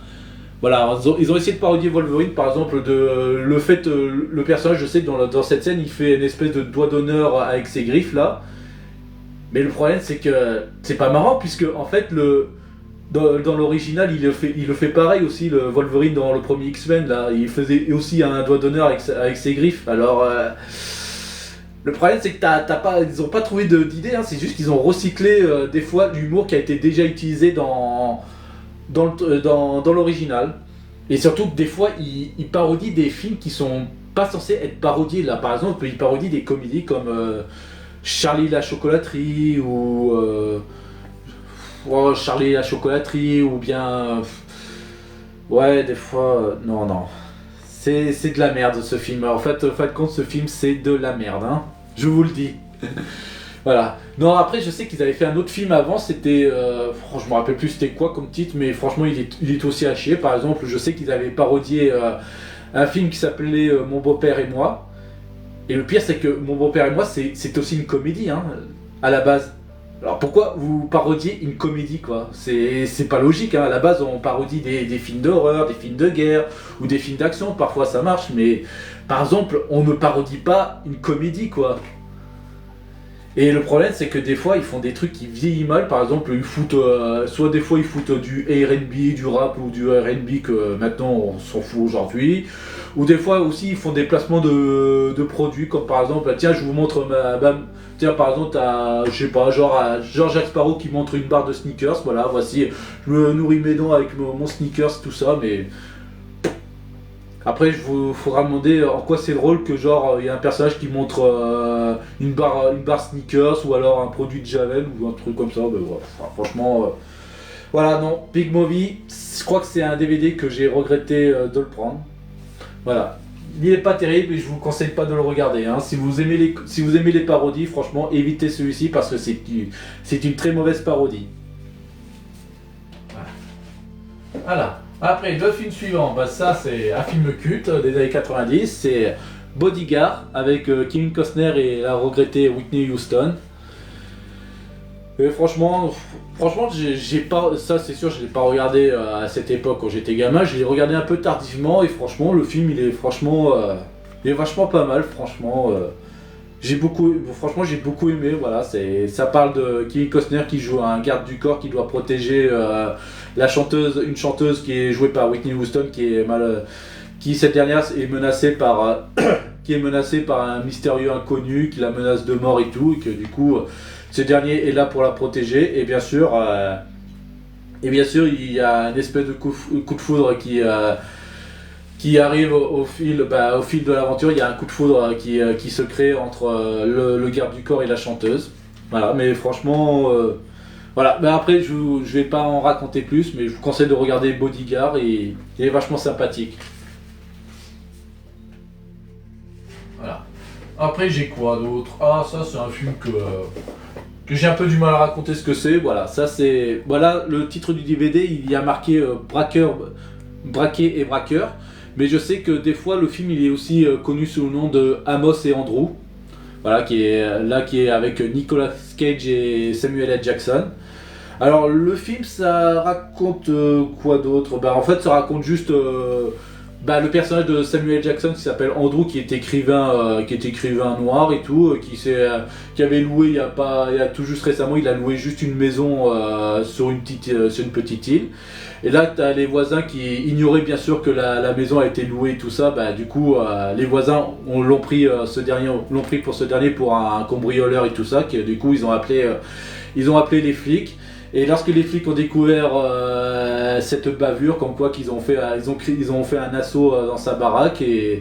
Voilà, ils ont essayé de parodier Wolverine, par exemple, le personnage, je sais que dans cette scène, il fait une espèce de doigt d'honneur avec ses griffes, là. Mais le problème, c'est que c'est pas marrant, puisque, en fait, dans l'original, il le fait pareil aussi, le Wolverine dans le premier X-Men, là. Il faisait aussi un doigt d'honneur avec ses griffes. Alors, le problème, c'est que ils ont pas trouvé d'idée, hein, c'est juste qu'ils ont recyclé, des fois, l'humour qui a été déjà utilisé dans l'original. Et surtout que des fois, ils parodient des films qui sont pas censés être parodiés. Là, par exemple, ils parodient des comédies comme Charlie la chocolaterie ou Charlie la chocolaterie ou bien ouais, des fois non. C'est de la merde ce film. En fait, fin de compte, ce film c'est de la merde, hein. Je vous le dis. Voilà. Non, après, je sais qu'ils avaient fait un autre film avant, c'était. Je me rappelle plus c'était quoi comme titre, mais franchement, il est aussi à chier. Par exemple, je sais qu'ils avaient parodié un film qui s'appelait Mon beau-père et moi. Et le pire, c'est que Mon beau-père et moi, c'est aussi une comédie, hein, à la base. Alors pourquoi vous parodiez une comédie, quoi? C'est pas logique, hein. À la base, on parodie des films d'horreur, des films de guerre ou des films d'action. Parfois, ça marche, mais par exemple, on ne parodie pas une comédie, quoi. Et le problème, c'est que des fois, ils font des trucs qui vieillissent mal. Par exemple, ils foutent, soit des fois, ils foutent du R&B, du rap ou du R&B que maintenant on s'en fout aujourd'hui. Ou des fois aussi, ils font des placements de produits, comme par exemple, tiens, je vous montre tiens, par exemple, je sais pas, genre Jack Sparrow qui montre une barre de sneakers. Voilà, voici, je me nourris mes dents avec mon sneakers, tout ça, mais. Après, il faudra demander en quoi c'est drôle que genre il y a un personnage qui montre une barre sneakers ou alors un produit de Javel ou un truc comme ça. Mais voilà. Enfin, franchement, voilà, non. Big Movie, je crois que c'est un DVD que j'ai regretté de le prendre. Voilà. Il n'est pas terrible et je vous conseille pas de le regarder, hein. Si vous aimez les parodies, franchement, évitez celui-ci parce que c'est une très mauvaise parodie. Voilà. Après, le film suivant, ça c'est un film culte des années 90, c'est Bodyguard avec Kevin Costner et la regrettée Whitney Houston. Et franchement, j'ai pas, ça c'est sûr, je l'ai pas regardé à cette époque quand j'étais gamin, je l'ai regardé un peu tardivement et franchement, le film il est vachement pas mal, franchement. J'ai beaucoup aimé, voilà, ça parle de Kevin Costner qui joue un garde du corps qui doit protéger une chanteuse qui est jouée par Whitney Houston qui cette dernière est menacée par qui est menacée par un mystérieux inconnu qui la menace de mort et tout, et que du coup ce dernier est là pour la protéger et bien sûr il y a une espèce de coup de foudre qui arrive au fil de l'aventure. Il y a un coup de foudre qui se crée entre le garde du corps et la chanteuse. Voilà, mais franchement, voilà. Mais après, je vais pas en raconter plus, mais je vous conseille de regarder Bodyguard et il est vachement sympathique. Voilà. Après, j'ai quoi d'autre? Ah, ça, c'est un film que j'ai un peu du mal à raconter ce que c'est. Voilà, ça c'est. Voilà, le titre du DVD, il y a marqué braqué et braqueur. Mais je sais que des fois le film il est aussi connu sous le nom de Amos et Andrew. Voilà, qui est avec Nicolas Cage et Samuel L. Jackson. Alors le film ça raconte quoi d'autre? Bah en fait ça raconte juste le personnage de Samuel Jackson qui s'appelle Andrew qui est écrivain noir et tout qui avait loué il y a tout juste récemment il a loué juste une maison sur une petite île. Et là t'as les voisins qui ignoraient bien sûr que la maison a été louée et tout ça. Bah du coup les voisins l'ont pris pour ce dernier pour un cambrioleur et tout ça. Du coup ils ont appelé les flics. Et lorsque les flics ont découvert cette bavure, comme quoi ils ont fait un assaut dans sa baraque et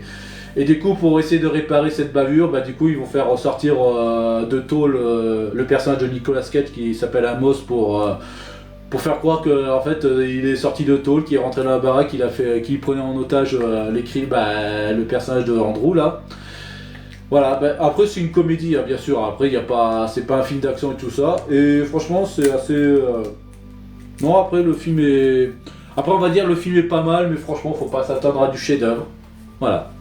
du coup pour essayer de réparer cette bavure, bah du coup ils vont faire ressortir de tôle le personnage de Nicolas Cage qui s'appelle Amos pour faire croire que en fait il est sorti de tôle, qu'il est rentré dans la baraque, qu'il prenait en otage le personnage de Andrew là. Voilà, après c'est une comédie hein, bien sûr, après c'est pas un film d'action et tout ça, et franchement c'est assez... Non après le film est... Après on va dire le film est pas mal, mais franchement faut pas s'attendre à du chef-d'œuvre. Voilà.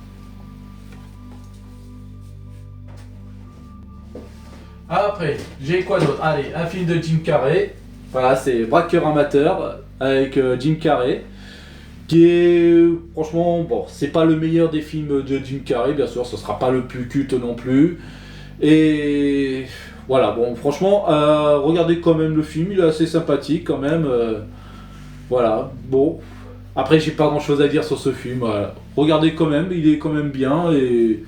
Après, j'ai quoi d'autre? Allez, un film de Jim Carrey, voilà c'est Braqueur amateur avec Jim Carrey. Qui est franchement bon, c'est pas le meilleur des films de Jim Carrey, bien sûr, ce sera pas le plus culte non plus. Et voilà, bon, franchement, regardez quand même le film, il est assez sympathique quand même. Voilà, bon. Après, j'ai pas grand chose à dire sur ce film. Voilà. Regardez quand même, il est quand même bien et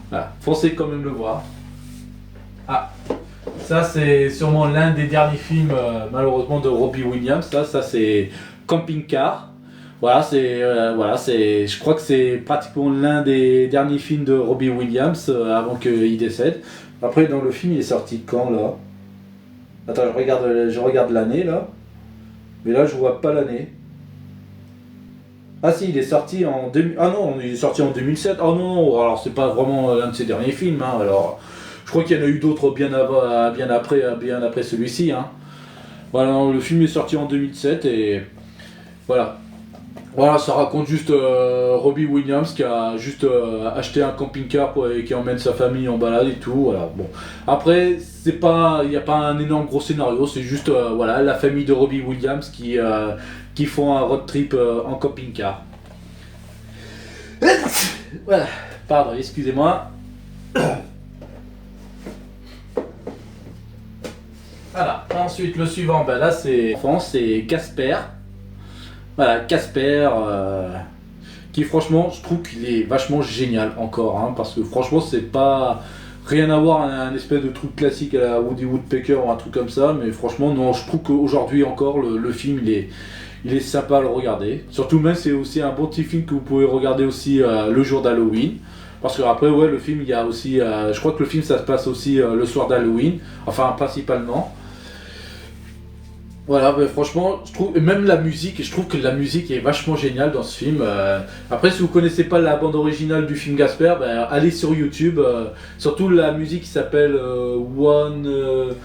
voilà, foncez quand même le voir. Ah, ça c'est sûrement l'un des derniers films malheureusement de Robbie Williams. Ça c'est Camping Car. Je crois que c'est pratiquement l'un des derniers films de Robbie Williams avant qu'il décède. Après, dans le film, il est sorti quand là? Attends, je regarde l'année là. Mais là, je vois pas l'année. Ah si, il est sorti en 2000. Ah non, il est sorti en 2007. Ah non, alors c'est pas vraiment l'un de ses derniers films. Hein. Alors, je crois qu'il y en a eu d'autres bien après celui-ci. Hein. Voilà, non, le film est sorti en 2007 et voilà. Voilà, ça raconte juste Robbie Williams qui a juste acheté un camping-car et qui emmène sa famille en balade et tout. Voilà. Bon. Après, il n'y a pas un énorme gros scénario, c'est juste voilà, la famille de Robbie Williams qui font un road trip en camping-car. Voilà, pardon, excusez-moi. Voilà, ensuite le suivant, là c'est Casper. Voilà, Casper, qui franchement, je trouve qu'il est vachement génial encore, hein, parce que franchement, c'est pas rien à voir un espèce de truc classique à la Woody Woodpecker ou un truc comme ça, mais franchement, non, je trouve qu'aujourd'hui encore, le film, il est sympa à le regarder. Surtout même, c'est aussi un bon petit film que vous pouvez regarder aussi le jour d'Halloween. Parce que après, ouais, le film, il y a aussi, je crois que le film, ça se passe aussi le soir d'Halloween, enfin principalement. Voilà, franchement, je trouve, et même la musique, je trouve que la musique est vachement géniale dans ce film. Après, si vous connaissez pas la bande originale du film Casper, allez sur YouTube. Surtout la musique qui s'appelle One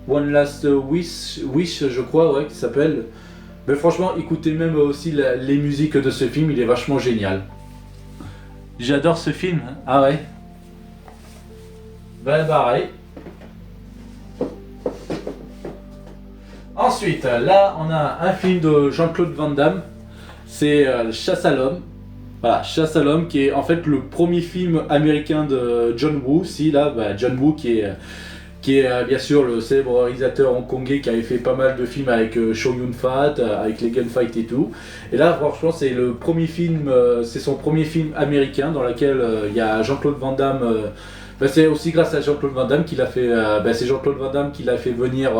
Last Wish, je crois, ouais, qui s'appelle. Mais franchement, écoutez même aussi les musiques de ce film, il est vachement génial. J'adore ce film. Hein. Ah ouais. Pareil. Ensuite, là, on a un film de Jean-Claude Van Damme, c'est Chasse à l'homme. Voilà, Chasse à l'homme, qui est en fait le premier film américain de John Woo. John Woo qui est bien sûr le célèbre réalisateur hongkongais qui avait fait pas mal de films avec Chow Yun-fat, avec les gunfights et tout. Et là, franchement, c'est son premier film américain dans lequel il y a Jean-Claude Van Damme. C'est aussi grâce à Jean-Claude Van Damme qu'il a fait. C'est Jean-Claude Van Damme qui l'a fait venir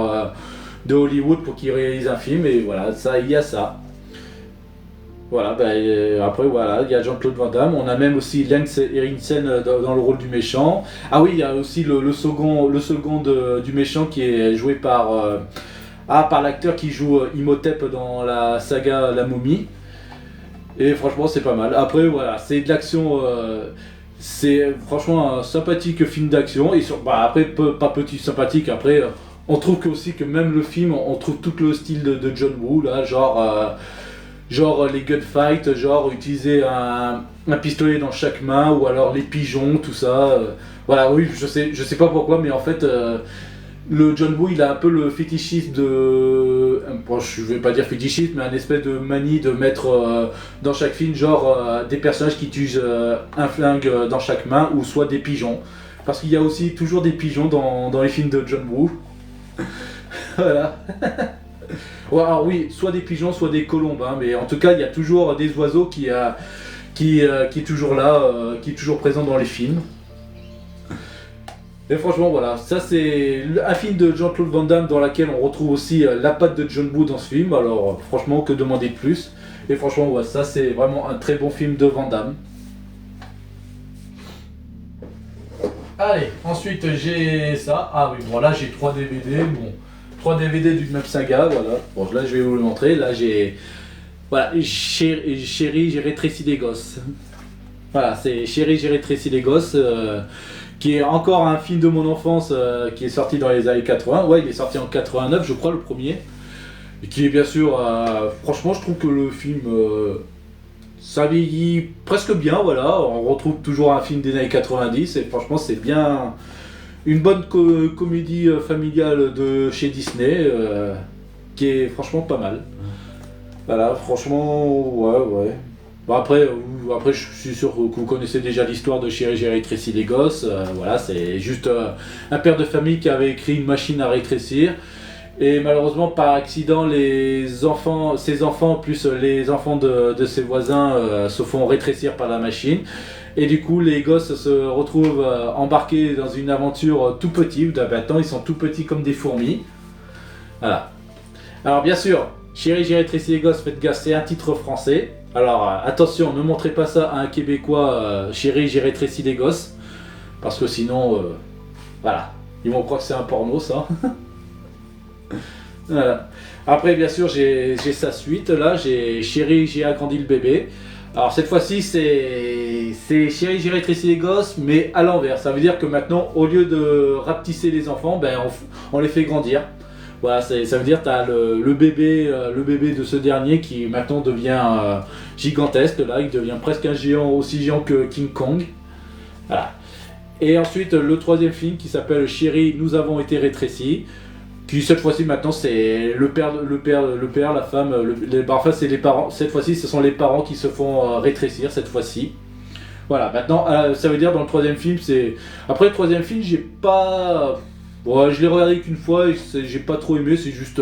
de Hollywood pour qu'il réalise un film, et voilà, ça, il y a ça. Voilà, après voilà, il y a Jean-Claude Van Damme, on a même aussi Lance Henriksen dans le rôle du méchant. Ah oui, il y a aussi le second du méchant qui est joué par l'acteur qui joue Imhotep dans la saga La Momie. Et franchement, c'est pas mal. Après voilà, c'est de l'action. C'est franchement un sympathique film d'action. Et après, pas petit sympathique, après. On trouve aussi que même le film, on trouve tout le style de John Woo, là, genre genre les gunfights, genre utiliser un pistolet dans chaque main, ou alors les pigeons, tout ça. Voilà, oui, je sais pas pourquoi, mais en fait, le John Woo, il a un peu le fétichisme de... Bon, je vais pas dire fétichisme, mais un espèce de manie de mettre dans chaque film, genre des personnages qui utilisent un flingue dans chaque main, ou soit des pigeons. Parce qu'il y a aussi toujours des pigeons dans les films de John Woo. Voilà. Ouais, alors oui, soit des pigeons, soit des colombes, hein, mais en tout cas, il y a toujours des oiseaux qui est toujours là, qui est toujours présent dans les films. Et franchement, voilà, ça c'est un film de Jean-Claude Van Damme dans lequel on retrouve aussi la patte de John Woo dans ce film. Alors, franchement, que demander de plus? Et franchement, ouais, ça c'est vraiment un très bon film de Van Damme. Allez, ensuite j'ai ça. Ah oui, bon là j'ai 3 DVD. Bon, 3 DVD d'une même saga, voilà. Bon, là je vais vous le montrer. Là j'ai. Voilà, Chérie, j'ai rétréci les gosses. Voilà, c'est Chérie, j'ai rétréci les gosses. Qui est encore un film de mon enfance qui est sorti dans les années 80. Ouais, il est sorti en 89, je crois, le premier. Et qui est bien sûr. Franchement, je trouve que le film. Ça vieillit presque bien, voilà. On retrouve toujours un film des années 90 et franchement, c'est bien. Une bonne comédie familiale de chez Disney qui est franchement pas mal. Voilà, franchement, ouais. Bon, après, je suis sûr que vous connaissez déjà l'histoire de Chérie, j'ai rétréci les gosses. Voilà, c'est juste un père de famille qui avait écrit une machine à rétrécir. Et malheureusement, par accident, ses enfants plus les enfants de ses voisins se font rétrécir par la machine. Et du coup, les gosses se retrouvent embarqués dans une aventure tout petite. Maintenant, ils sont tout petits comme des fourmis. Voilà. Alors bien sûr, Chérie, j'ai rétréci les gosses, faites gaffe, c'est un titre français. Alors attention, ne montrez pas ça à un Québécois, Chérie, j'ai rétréci les gosses. Parce que sinon, voilà, ils vont croire que c'est un porno, ça. Voilà. Après, bien sûr, j'ai sa suite, là, j'ai Chérie, j'ai agrandi le bébé. Alors cette fois-ci, c'est Chérie, j'ai rétréci les gosses, mais à l'envers. Ça veut dire que maintenant, au lieu de rapetisser les enfants, ben, on les fait grandir. Voilà, ça veut dire que tu as le bébé de ce dernier qui maintenant devient gigantesque. Là, il devient presque un géant, aussi géant que King Kong. Voilà. Et ensuite, le troisième film qui s'appelle Chérie, nous avons été rétrécis. Qui cette fois-ci maintenant c'est le père, la femme, enfin c'est les parents. Cette fois-ci, ce sont les parents qui se font rétrécir cette fois-ci. Voilà. Maintenant, ça veut dire dans le troisième film, c'est après le troisième film, j'ai pas. Ouais, je l'ai regardé qu'une fois et j'ai pas trop aimé, c'est juste...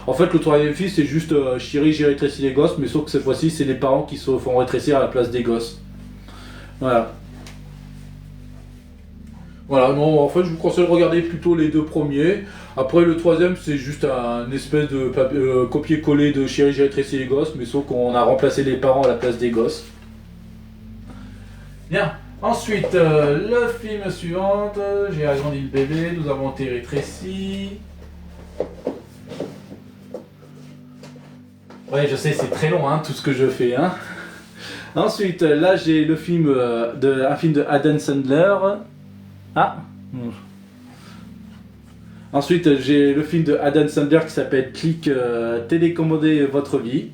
En fait, le troisième film, c'est juste Chérie, j'ai rétréci les gosses, mais sauf que cette fois-ci, c'est les parents qui se font rétrécir à la place des gosses. Voilà. Voilà, non, en fait, je vous conseille de regarder plutôt les 2 premiers. Après, le troisième, c'est juste un espèce de copier-coller de Chérie, j'ai rétréci les gosses, mais sauf qu'on a remplacé les parents à la place des gosses. Bien. Ensuite, le film suivant, j'ai agrandi le bébé, nous avons été rétrécis. Ouais, je sais, c'est très long, hein, tout ce que je fais. Hein. Ensuite, là, j'ai le film un film de Adam Sandler. Ah. Ensuite, j'ai le film de Adam Sandler qui s'appelle Click, télécommander votre vie.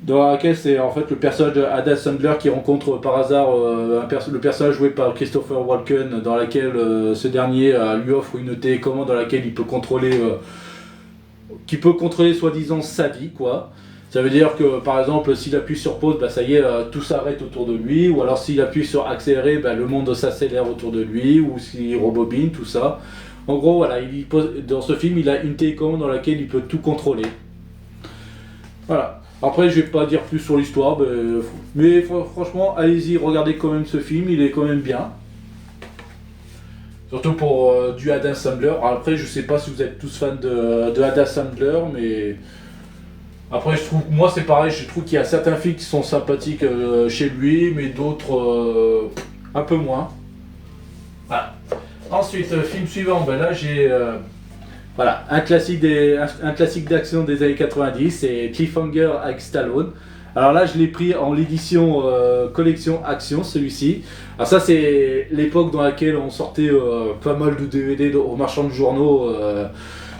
Dans laquelle c'est en fait le personnage de Adam Sandler qui rencontre par hasard le personnage joué par Christopher Walken, dans laquelle ce dernier lui offre une télécommande dans laquelle il peut contrôler soi-disant sa vie, quoi. Ça veut dire que par exemple s'il appuie sur pause, bah, ça y est, tout s'arrête autour de lui, ou alors s'il appuie sur accélérer, bah, le monde s'accélère autour de lui, ou s'il rebobine, tout ça. En gros, voilà, dans ce film, il a une télécommande dans laquelle il peut tout contrôler. Voilà. Après, je vais pas dire plus sur l'histoire, mais franchement, allez-y, regardez quand même ce film, il est quand même bien. Surtout pour du Adam Sandler. Après, je sais pas si vous êtes tous fans de Adam Sandler, mais après, moi c'est pareil, je trouve qu'il y a certains films qui sont sympathiques chez lui, mais d'autres un peu moins. Voilà. Ensuite, film suivant, ben là j'ai voilà, un classique d'action des années 90, c'est Cliffhanger avec Stallone. Alors là, je l'ai pris en l'édition collection action, celui-ci. Alors ça, c'est l'époque dans laquelle on sortait pas mal de DVD aux marchands de journaux,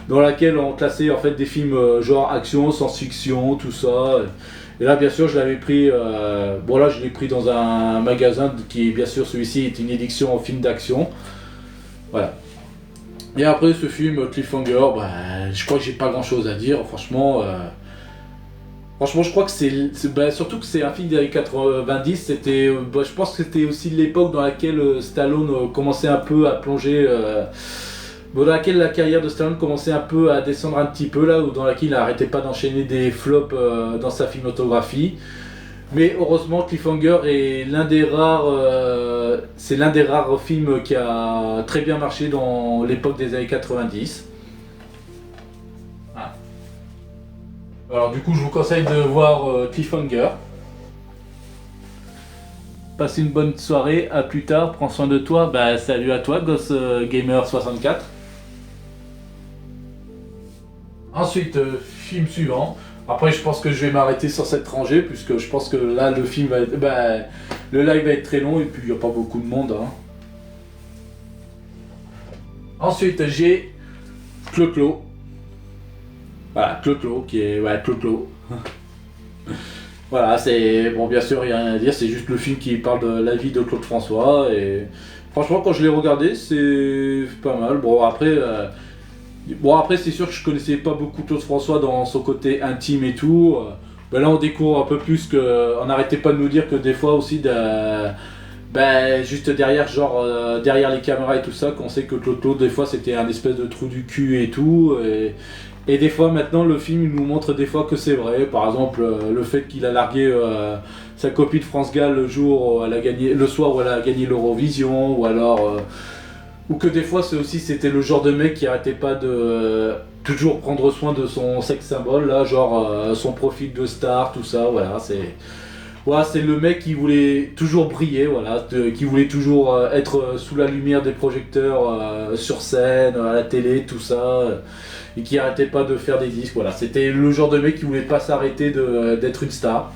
dans laquelle on classait en fait des films genre action, science-fiction, tout ça. Et là, bien sûr, je l'avais pris. Bon, là, je l'ai pris dans un magasin qui, bien sûr, celui-ci est une édition en film d'action. Voilà. Et après ce film Cliffhanger, bah, je crois que j'ai pas grand-chose à dire. Franchement, franchement, je crois que bah, surtout que c'est un film des années 90. C'était, bah, je pense que c'était aussi l'époque dans laquelle Stallone commençait un peu à plonger. Bon, dans laquelle la carrière de Stallone commençait un peu à descendre un petit peu là, ou dans laquelle il n'arrêtait pas d'enchaîner des flops dans sa filmotographie. Mais heureusement, Cliffhanger est c'est l'un des rares films qui a très bien marché dans l'époque des années 90. Ah. Alors du coup, je vous conseille de voir Cliffhanger. Passez une bonne soirée, à plus tard, prends soin de toi. Bah, salut à toi, Ghost Gamer 64. Ensuite, film suivant. Après, je pense que je vais m'arrêter sur cette rangée, puisque je pense que là, le film va être, bah, le live va être très long et puis il n'y a pas beaucoup de monde. Hein. Ensuite, j'ai Clo-Clo. Voilà, Clo-Clo, qui est. Ouais, Clo-Clo. Voilà, c'est. Bon, bien sûr, il n'y a rien à dire, c'est juste le film qui parle de la vie de Claude François. Et franchement, quand je l'ai regardé, c'est pas mal. Bon, après, c'est sûr que je connaissais pas beaucoup Claude François dans son côté intime et tout. Ben là, on découvre un peu plus que. On n'arrêtait pas de nous dire que des fois aussi, ben, juste derrière, genre, derrière les caméras et tout ça, qu'on sait que Claude, des fois, c'était un espèce de trou du cul et tout. Et des fois, maintenant, le film il nous montre des fois que c'est vrai. Par exemple, le fait qu'il a largué sa copine France Gall le jour où elle a gagné, le soir où elle a gagné l'Eurovision, ou alors. Ou que des fois c'était le genre de mec qui arrêtait pas de toujours prendre soin de son sex symbole là, genre son profil de star, tout ça, voilà, c'est le mec qui voulait toujours briller, voilà, qui voulait toujours être sous la lumière des projecteurs sur scène, à la télé, tout ça, et qui arrêtait pas de faire des disques, voilà, c'était le genre de mec qui voulait pas s'arrêter d'être une star.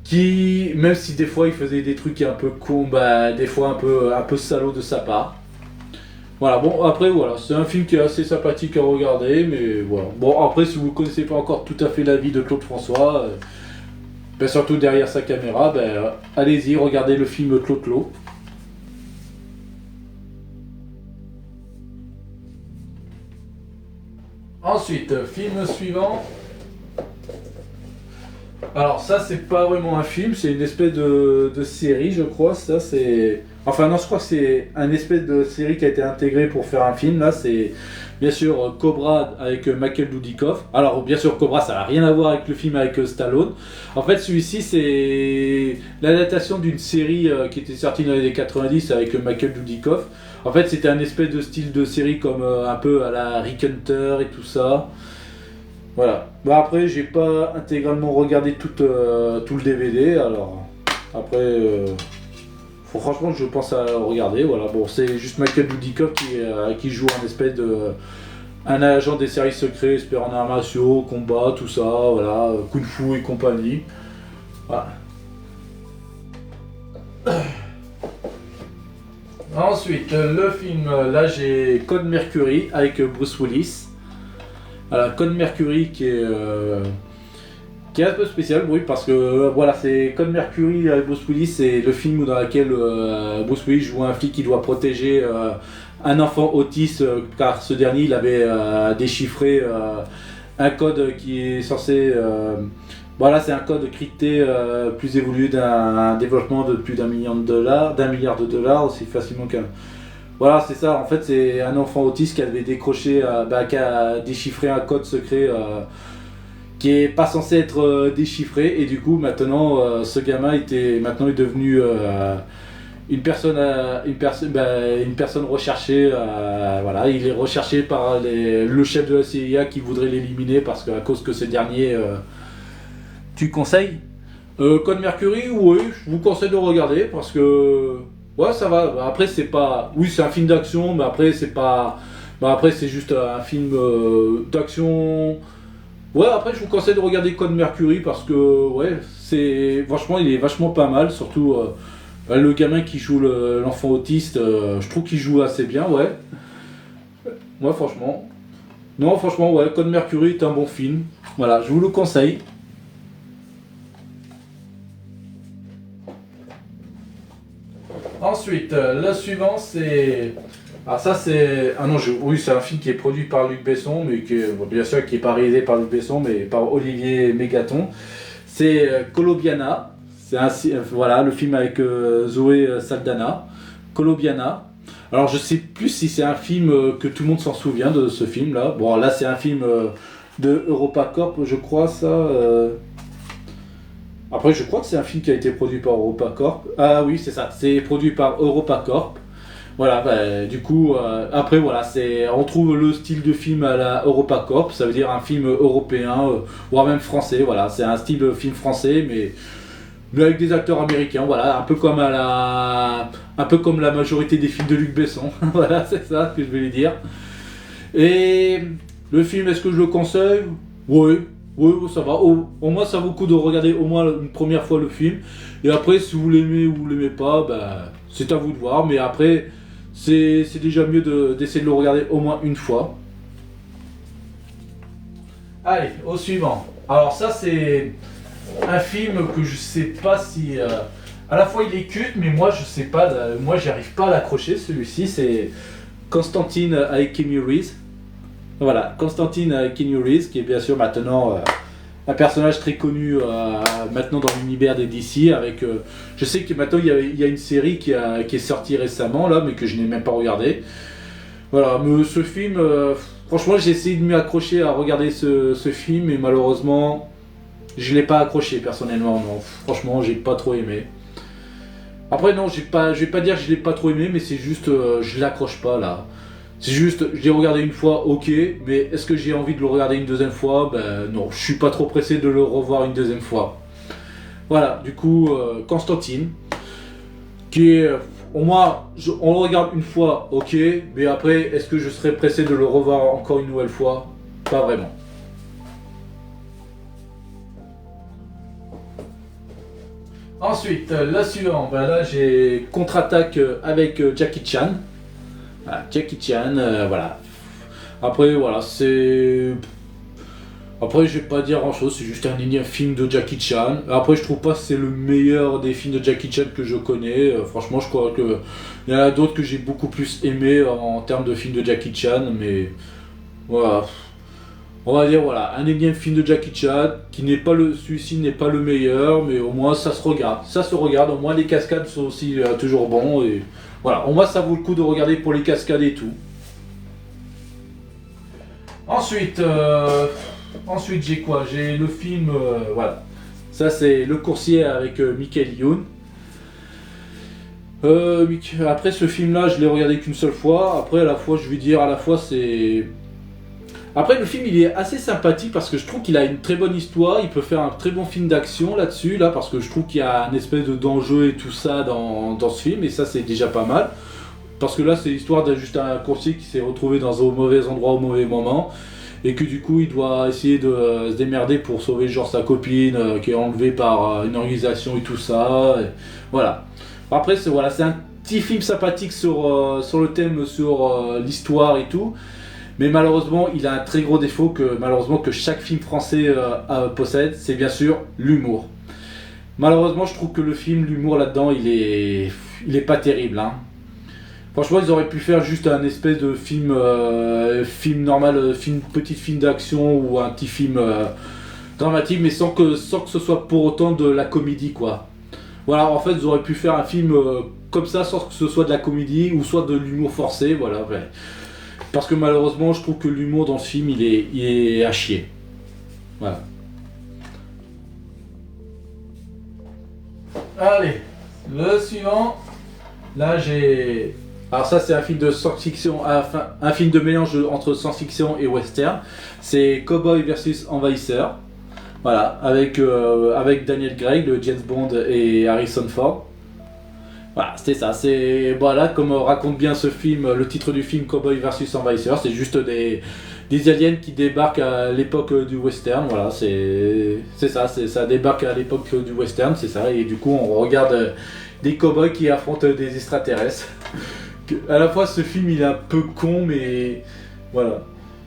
Qui, même si des fois il faisait des trucs un peu cons, bah, des fois un peu salaud de sa part. Voilà, bon, après, voilà, c'est un film qui est assez sympathique à regarder, mais voilà. Bon, après, si vous ne connaissez pas encore tout à fait la vie de Claude François, ben, surtout derrière sa caméra, ben, allez-y, regardez le film Clo-Clo. Ensuite, film suivant. Alors ça c'est pas vraiment un film, c'est une espèce de série je crois, ça c'est... Enfin non, je crois que c'est un espèce de série qui a été intégrée pour faire un film, là c'est bien sûr Cobra avec Michael Dudikoff. Alors bien sûr Cobra ça n'a rien à voir avec le film avec Stallone. En fait celui-ci c'est l'adaptation d'une série qui était sortie dans les années 90 avec Michael Dudikoff. En fait c'était un espèce de style de série comme un peu à la Rick Hunter et tout ça. Voilà. Bah après, j'ai pas intégralement regardé tout le DVD, alors après, franchement, je pense à regarder. Voilà. Bon, c'est juste Michael Dudikoff qui joue un espèce de un agent des services secrets, expert en arts martiaux, combat, tout ça, voilà, kung-fu et compagnie. Voilà. Ensuite, le film, là j'ai Code Mercury avec Bruce Willis. Voilà, Code Mercury qui est un peu spécial, oui, parce que voilà, c'est Code Mercury avec Bruce Willis, c'est le film dans lequel Bruce Willis joue un flic qui doit protéger un enfant autiste, car ce dernier il avait déchiffré un code qui est censé. Voilà, c'est un code crypté plus évolué d'un développement de plus d'un milliard de dollars, aussi facilement qu'un. Voilà, c'est ça. En fait, c'est un enfant autiste qui avait décroché, qui a déchiffré un code secret qui est pas censé être déchiffré. Et du coup, maintenant, ce gamin maintenant est devenu une personne recherchée. Voilà, il est recherché par le chef de la CIA qui voudrait l'éliminer parce qu'à cause que ce dernier. Tu conseilles Code Mercury, oui, je vous conseille de regarder parce que. Ouais, ça va. Après, c'est pas. Oui, c'est un film d'action, mais après, c'est pas. Bah, après, c'est juste un film d'action. Ouais, après, je vous conseille de regarder Code Mercury parce que, ouais, c'est. Franchement, il est vachement pas mal. Surtout le gamin qui joue l'enfant autiste, je trouve qu'il joue assez bien, ouais. Ouais, franchement. Non, franchement, ouais, Code Mercury est un bon film. Voilà, je vous le conseille. Ensuite, le suivant c'est... Alors ça c'est... Ah non, oui c'est un film qui est produit par Luc Besson, mais qui bon, bien sûr qui n'est pas réalisé par Luc Besson, mais par Olivier Mégaton. C'est Colobiana. C'est voilà, le film avec Zoé Saldana. Colobiana. Alors je sais plus si c'est un film que tout le monde s'en souvient de ce film là. Bon là c'est un film de EuropaCorp je crois ça. Après je crois que c'est un film qui a été produit par EuropaCorp. Ah oui c'est ça, c'est produit par EuropaCorp. Voilà, bah, du coup après voilà, on trouve le style de film à la EuropaCorp, ça veut dire un film européen, voire même français, voilà, c'est un style de film français mais avec des acteurs américains, voilà, un peu comme la majorité des films de Luc Besson, voilà, c'est ça que je voulais dire. Et le film, est-ce que je le conseille? Oui, oui, ça va. Au moins, ça vaut le coup de regarder au moins une première fois le film. Et après, si vous l'aimez ou vous l'aimez pas, ben, c'est à vous de voir. Mais après, c'est déjà mieux d'essayer de le regarder au moins une fois. Allez, au suivant. Alors ça, c'est un film que je sais pas si... à la fois il est culte, mais moi je sais pas, moi j'y arrive pas à l'accrocher. Celui-ci c'est Constantine avec Keanu Reeves. Voilà, Constantine avec Keanu Reeves, qui est bien sûr maintenant un personnage très connu maintenant dans l'univers des DC. Avec, je sais que maintenant il y a une série qui est sortie récemment là, mais que je n'ai même pas regardé. Voilà, mais ce film, franchement j'ai essayé de m'y accrocher à regarder ce film, mais malheureusement... Je l'ai pas accroché personnellement, non. Franchement, j'ai pas trop aimé. Après, non, je vais pas dire que je l'ai pas trop aimé, mais c'est juste, je l'accroche pas là. C'est juste, je l'ai regardé une fois, ok, mais est-ce que j'ai envie de le regarder une deuxième fois? Ben non, je suis pas trop pressé de le revoir une deuxième fois. Voilà, du coup, Constantine, qui est, au moins, on le regarde une fois, ok, mais après, est-ce que je serais pressé de le revoir encore une nouvelle fois? Pas vraiment. Ensuite, la suivante, ben là j'ai contre-attaque avec Jackie Chan. Voilà, Jackie Chan, voilà. Après, voilà, c'est. Après, je vais pas dire grand chose, c'est juste un énième film de Jackie Chan. Après, je trouve pas que c'est le meilleur des films de Jackie Chan que je connais. Franchement, je crois que il y en a d'autres que j'ai beaucoup plus aimé en termes de films de Jackie Chan, mais voilà. On va dire voilà, un énième film de Jackie Chan qui n'est pas celui-ci n'est pas le meilleur, mais au moins ça se regarde. Ça se regarde, au moins les cascades sont aussi toujours bons et voilà, au moins ça vaut le coup de regarder pour les cascades et tout. Ensuite, ensuite j'ai quoi? J'ai le film, voilà. Ça c'est Le Coursier avec Michael Youn. Après ce film-là, je l'ai regardé qu'une seule fois. Après à la fois, je vais dire à la fois c'est. Après le film il est assez sympathique parce que je trouve qu'il a une très bonne histoire, il peut faire un très bon film d'action là-dessus, là, parce que je trouve qu'il y a un espèce d'enjeu et tout ça dans ce film, et ça c'est déjà pas mal. Parce que là c'est l'histoire de juste un coursier qui s'est retrouvé dans un mauvais endroit au mauvais moment, et que du coup il doit essayer de se démerder pour sauver genre sa copine qui est enlevée par une organisation et tout ça, et voilà. Après c'est voilà, c'est un petit film sympathique sur le thème, sur l'histoire et tout. Mais malheureusement, il a un très gros défaut que chaque film français possède, c'est bien sûr l'humour. Malheureusement, je trouve que le film, l'humour là-dedans, il est pas terrible. Hein. Franchement, ils auraient pu faire juste un espèce de film, film normal, petit film d'action ou un petit film dramatique, mais sans que ce soit pour autant de la comédie, quoi. Voilà, en fait, ils auraient pu faire un film comme ça, sans que ce soit de la comédie ou soit de l'humour forcé, voilà. Ouais. Parce que malheureusement, je trouve que l'humour dans ce film, il est à chier. Voilà. Allez, le suivant. Là, j'ai... Alors ça, c'est un film de science-fiction, enfin, un film de mélange entre science-fiction et western. C'est Cowboy versus Envahisseur. Voilà, avec Daniel Craig, le James Bond et Harrison Ford. Voilà, c'était ça. C'est voilà, comme raconte bien ce film, le titre du film Cowboy versus Envahisseur, c'est juste des aliens qui débarquent à l'époque du western. Voilà, c'est ça, ça débarque à l'époque du western, c'est ça. Et du coup, on regarde des cowboys qui affrontent des extraterrestres. À la fois, ce film, il est un peu con, mais voilà.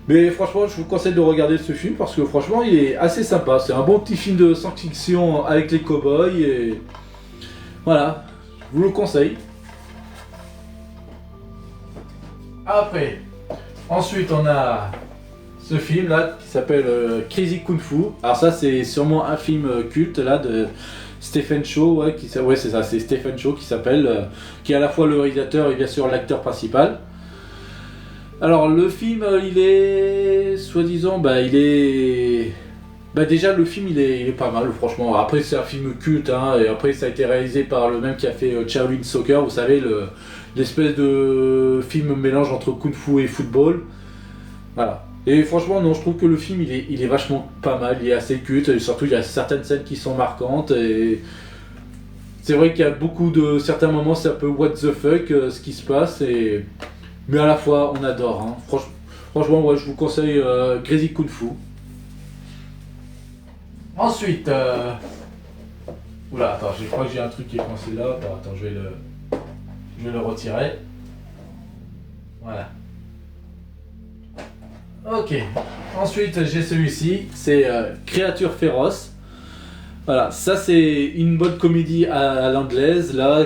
Mais franchement, je vous conseille de regarder ce film parce que franchement, il est assez sympa. C'est un bon petit film de science-fiction avec les cowboys et voilà. Je vous le conseille. Après, ensuite on a ce film là qui s'appelle Crazy Kung Fu. Alors ça c'est sûrement un film culte là de Stephen Chow, ouais, ouais c'est ça, c'est Stephen Chow qui s'appelle, qui est à la fois le réalisateur et bien sûr l'acteur principal. Alors le film il est, soi-disant, déjà le film il est pas mal franchement. Après c'est un film culte hein, et après ça a été réalisé par le même qui a fait Shaolin Soccer, vous savez, l'espèce de film mélange entre Kung Fu et football. Voilà. Et franchement, non, je trouve que le film il est vachement pas mal, il est assez culte, et surtout il y a certaines scènes qui sont marquantes. Et c'est vrai qu'il y a beaucoup de certains moments, c'est un peu what the fuck ce qui se passe, mais à la fois on adore. Hein. Franchement, ouais, je vous conseille Crazy Kung Fu. Ensuite, oula, attends, je crois que j'ai un truc qui est coincé là. Attends, je vais le retirer. Voilà. Ok, ensuite j'ai celui-ci, c'est Créature féroce. Voilà, ça c'est une bonne comédie à l'anglaise là.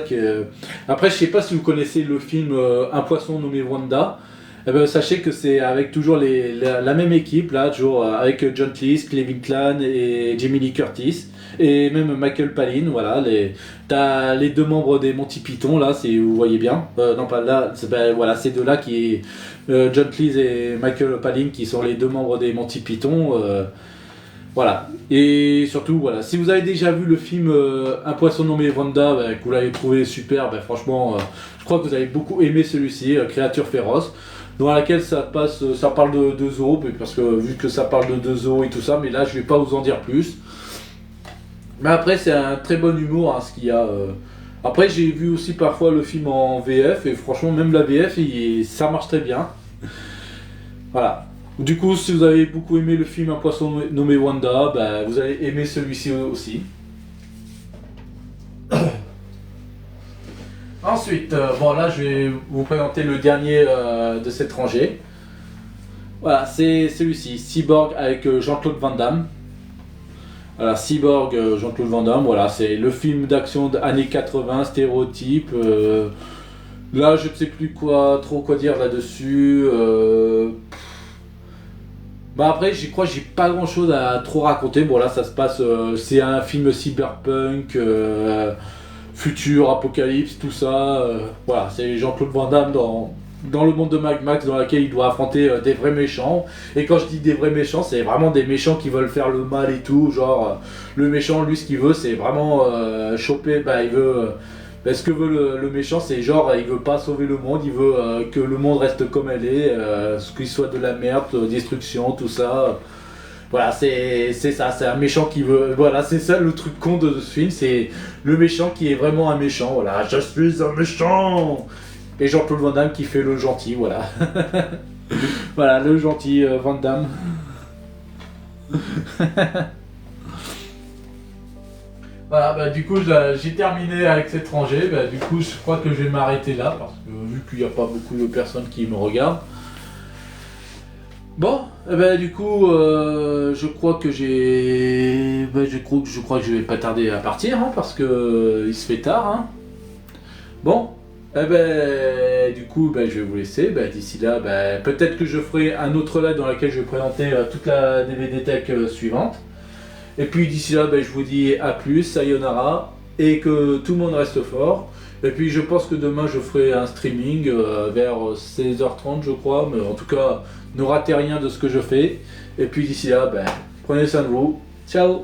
Après je sais pas si vous connaissez le film Un poisson nommé Wanda. Eh ben, sachez que c'est avec toujours la même équipe là, toujours avec John Cleese, Kevin Kline et Jamie Lee Curtis et même Michael Palin. Voilà, t'as les deux membres des Monty Python là, si vous voyez bien. Non pas là, voilà, ces deux là qui John Cleese et Michael Palin qui sont les deux membres des Monty Python. Voilà. Et surtout, voilà, si vous avez déjà vu le film Un poisson nommé Wanda, que vous l'avez trouvé super, franchement, je crois que vous avez beaucoup aimé celui-ci, Créature féroce, dans laquelle ça parle de zoo, parce que vu que ça parle de zoo et tout ça, mais là je vais pas vous en dire plus. Mais après c'est un très bon humour, hein, ce qu'il y a. Après j'ai vu aussi parfois le film en VF, et franchement même la VF, ça marche très bien. Voilà. Du coup, si vous avez beaucoup aimé le film Un poisson nommé Wanda, vous allez aimer celui-ci aussi. Ensuite, bon là je vais vous présenter le dernier de cette rangée. Voilà, c'est celui-ci, Cyborg avec Jean-Claude Van Damme. Voilà, Cyborg, Jean-Claude Van Damme, voilà, c'est le film d'action des années 80, stéréotype. Là, je ne sais plus quoi dire là-dessus. Après, j'y crois, j'ai pas grand chose à trop raconter. Bon, là, ça se passe, c'est un film cyberpunk, futur, apocalypse, tout ça. Voilà, c'est Jean-Claude Van Damme dans le monde de Mad Max, dans lequel il doit affronter des vrais méchants. Et quand je dis des vrais méchants, c'est vraiment des méchants qui veulent faire le mal et tout. Genre, le méchant, lui, ce qu'il veut, c'est vraiment choper. Il veut. Ce que veut le méchant, c'est genre, il veut pas sauver le monde, il veut que le monde reste comme elle est, ce qu'il soit de la merde, destruction, tout ça. Voilà, c'est ça, c'est un méchant qui veut. Voilà, c'est ça le truc con de ce film, c'est le méchant qui est vraiment un méchant. Voilà, je suis un méchant. Et Jean-Claude Van Damme qui fait le gentil, voilà. Voilà, le gentil Van Damme. Voilà, du coup j'ai terminé avec cette rangée, du coup je crois que je vais m'arrêter là, parce que vu qu'il n'y a pas beaucoup de personnes qui me regardent. Bon, du coup je crois que je crois que je vais pas tarder à partir, hein, parce que il se fait tard. Hein. Bon, du coup je vais vous laisser, d'ici là, peut-être que je ferai un autre live dans lequel je vais présenter toute la DVD Tech suivante. Et puis d'ici là, je vous dis à plus, sayonara, et que tout le monde reste fort. Et puis je pense que demain je ferai un streaming vers 16h30 je crois, mais en tout cas, ne ratez rien de ce que je fais. Et puis d'ici là, prenez soin de vous. Ciao!